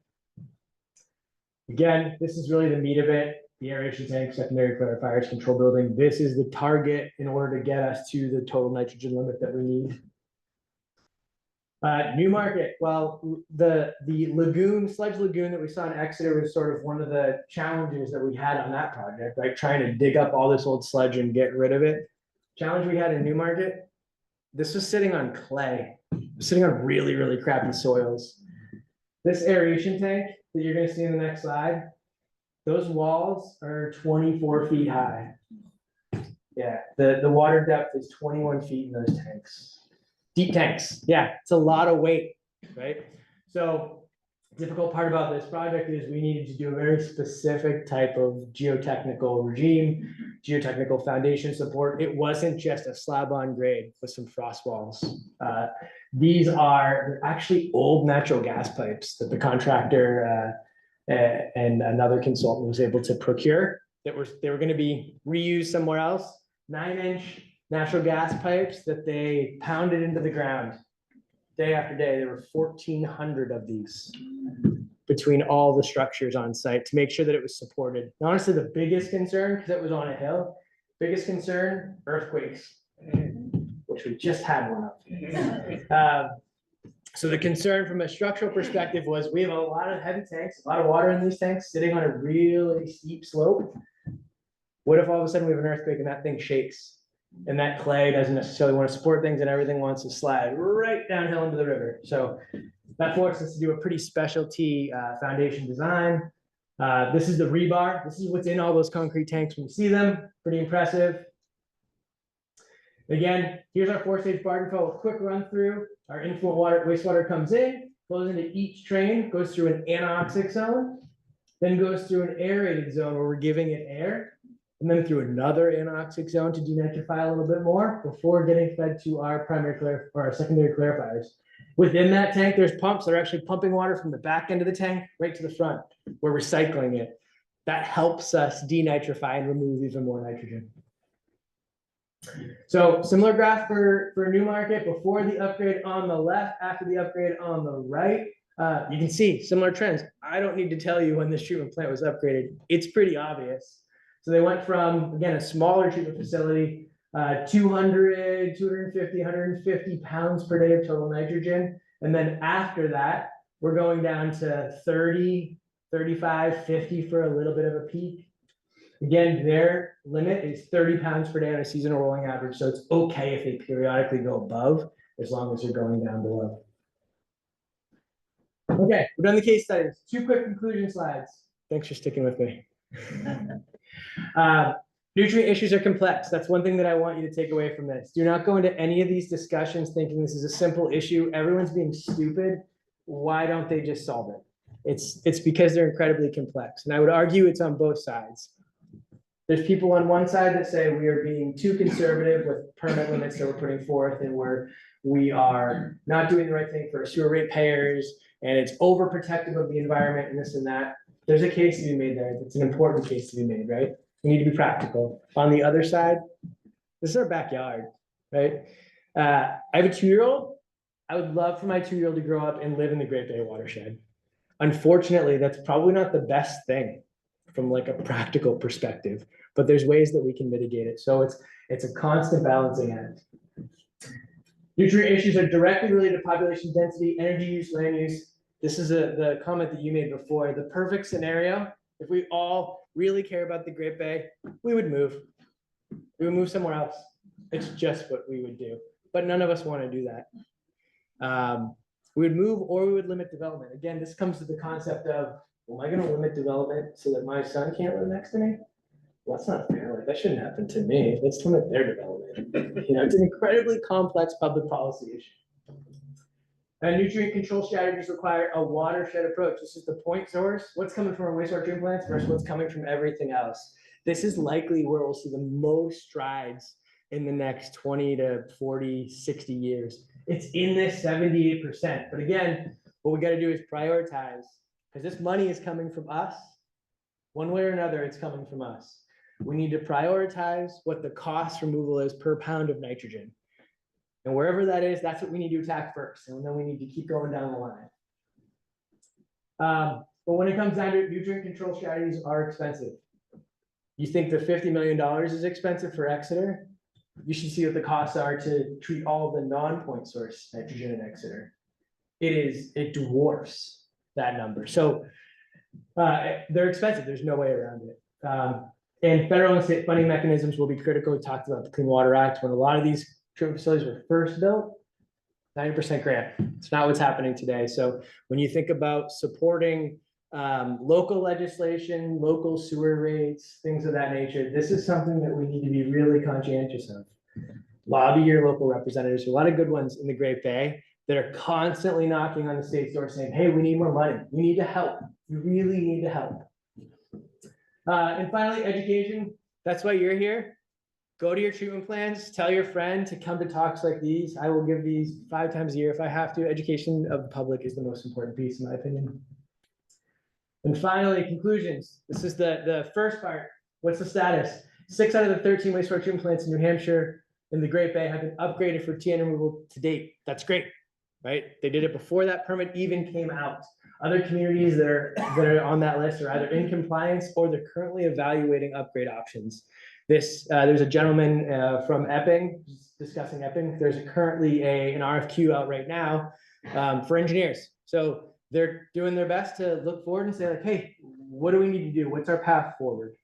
Again, this is really the meat of it. The aeration tank, secondary clarifiers, control building. This is the target in order to get us to the total nitrogen limit that we need. Newmarket, well, the lagoon, sludge lagoon that we saw in Exeter was sort of one of the challenges that we had on that project, right? Trying to dig up all this old sludge and get rid of it. Challenge we had in Newmarket, this was sitting on clay, sitting on really, really crappy soils. This aeration tank that you're gonna see in the next slide, those walls are 24 feet high. Yeah, the water depth is 21 feet in those tanks. Deep tanks, yeah, it's a lot of weight, right? So difficult part about this project is we needed to do a very specific type of geotechnical regime, geotechnical foundation support. It wasn't just a slab on grade with some frost walls. These are actually old natural gas pipes that the contractor and another consultant was able to procure they were going to be reused somewhere else. 9-inch natural gas pipes that they pounded into the ground day after day. There were 1,400 of these between all the structures on site to make sure that it was supported. And honestly, the biggest concern, because it was on a hill, biggest concern, earthquakes, which we just had one of. So the concern from a structural perspective was we have a lot of heavy tanks, a lot of water in these tanks sitting on a really steep slope. What if all of a sudden we have an earthquake and that thing shakes? And that clay doesn't necessarily want to support things, and everything wants to slide right downhill into the river. So that forced us to do a pretty specialty foundation design. This is the rebar. This is what's in all those concrete tanks when you see them. Pretty impressive. Again, here's our 4-stage bargain fill. A quick run through. Our influent wastewater comes in, flows into each train, goes through an anoxic zone, then goes through an aerated zone where we're giving it air, and then through another anoxic zone to denitrify a little bit more before getting fed to our or our secondary clarifiers. Within that tank, there's pumps that are actually pumping water from the back end of the tank right to the front. We're recycling it. That helps us denitrify and remove even more nitrogen. So similar graph for Newmarket, before the upgrade on the left, after the upgrade on the right. You can see similar trends. I don't need to tell you when this treatment plant was upgraded. It's pretty obvious. So they went from, again, a smaller treatment facility, 200, 250, 150 pounds per day of total nitrogen. And then after that, we're going down to 30, 35, 50 for a little bit of a peak. Again, their limit is 30 pounds per day on a seasonal rolling average. So it's okay if they periodically go above, as long as they're going down below. Okay, we've done the case studies. 2 quick conclusion slides. Thanks for sticking with me. Nutrient issues are complex. That's one thing that I want you to take away from this. Do not go into any of these discussions thinking this is a simple issue. Everyone's being stupid. Why don't they just solve it? It's because they're incredibly complex. And I would argue it's on both sides. There's people on one side that say we are being too conservative with permit limits that we're putting forth, and we are not doing the right thing for sewer ratepayers, and it's overprotective of the environment and this and that. There's a case to be made there. It's an important case to be made, right? We need to be practical. On the other side, this is our backyard, right? I have a 2-year-old. I would love for my 2-year-old to grow up and live in the Great Bay watershed. Unfortunately, that's probably not the best thing from like a practical perspective, but there's ways that we can mitigate it. So it's a constant balancing act. Nutrient issues are directly related to population density, energy use, land use. This is the comment that you made before. The perfect scenario, if we all really care about the Great Bay, we would move. We would move somewhere else. It's just what we would do. But none of us want to do that. We would move, or we would limit development. Again, this comes to the concept of, well, am I going to limit development so that my son can't live next to me? Well, that's not fair. Like, that shouldn't happen to me. Let's limit their development. You know, it's an incredibly complex public policy issue. And nutrient control strategies require a watershed approach. This is the point source. What's coming from our wastewater treatment plants versus what's coming from everything else. This is likely where we'll see the most strides in the next 20 to 40, 60 years. It's in this 78%. But again, what we got to do is prioritize, because this money is coming from us. One way or another, it's coming from us. We need to prioritize what the cost removal is per pound of nitrogen. And wherever that is, that's what we need to attack first. And then we need to keep going down the line. But when it comes down to it, nutrient control strategies are expensive. You think the $50 million is expensive for Exeter? You should see what the costs are to treat all the non-point source nitrogen in Exeter. It dwarfs that number. So they're expensive. There's no way around it. And federal and state funding mechanisms will be critical. We talked about the Clean Water Act. When a lot of these treatment facilities were first built, 90% grant. It's not what's happening today. So when you think about supporting local legislation, local sewer rates, things of that nature, this is something that we need to be really conscientious of. Lobby your local representatives. There's a lot of good ones in the Great Bay that are constantly knocking on the state's door saying, hey, we need more money. You need to help. You really need to help. And finally, education. That's why you're here. Go to your treatment plans. Tell your friend to come to talks like these. I will give these 5 times a year if I have to. Education of the public is the most important piece, in my opinion. And finally, conclusions. This is the first part. What's the status? 6 out of the 13 wastewater treatment plants in New Hampshire and the Great Bay have been upgraded for TN removal to date. That's great, right? They did it before that permit even came out. Other communities that are on that list are either in compliance or they're currently evaluating upgrade options. There's a gentleman from Epping discussing Epping. There's currently an RFQ out right now for engineers. So they're doing their best to look forward and say like, hey, what do we need to do? What's our path forward?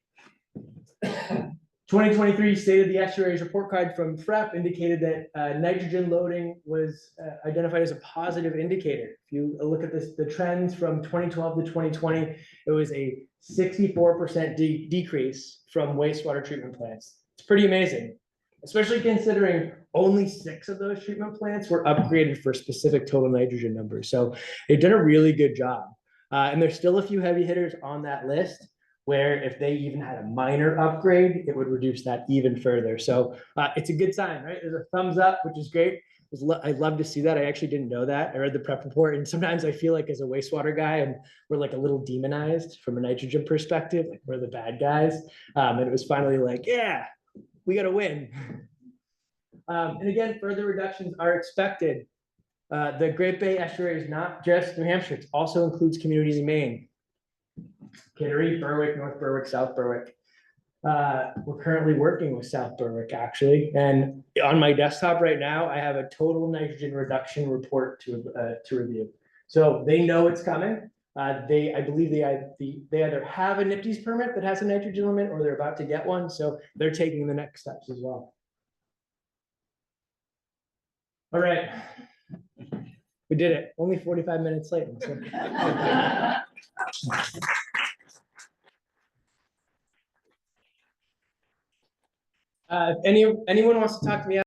2023 State of the Estuaries report card from FREP indicated that nitrogen loading was identified as a positive indicator. If you look at the trends from 2012 to 2020, it was a 64% decrease from wastewater treatment plants. It's pretty amazing, especially considering only 6 of those treatment plants were upgraded for specific total nitrogen numbers. So they've done a really good job. And there's still a few heavy hitters on that list, where if they even had a minor upgrade, it would reduce that even further. So it's a good sign, right? There's a thumbs up, which is great. I love to see that. I actually didn't know that. I read the prep report, and sometimes I feel like as a wastewater guy, and we're like a little demonized from a nitrogen perspective, like we're the bad guys. And it was finally like, yeah, we got to win. And again, further reductions are expected. The Great Bay Estuary is not just New Hampshire, it also includes communities in Maine. Kittery, Berwick, North Berwick, South Berwick. We're currently working with South Berwick, actually, and on my desktop right now, I have a total nitrogen reduction report to review. So they know it's coming. I believe they either have a NIPD's permit that has a nitrogen limit, or they're about to get one, so they're taking the next steps as well. All right, we did it. Only 45 minutes late. So. If anyone wants to talk to me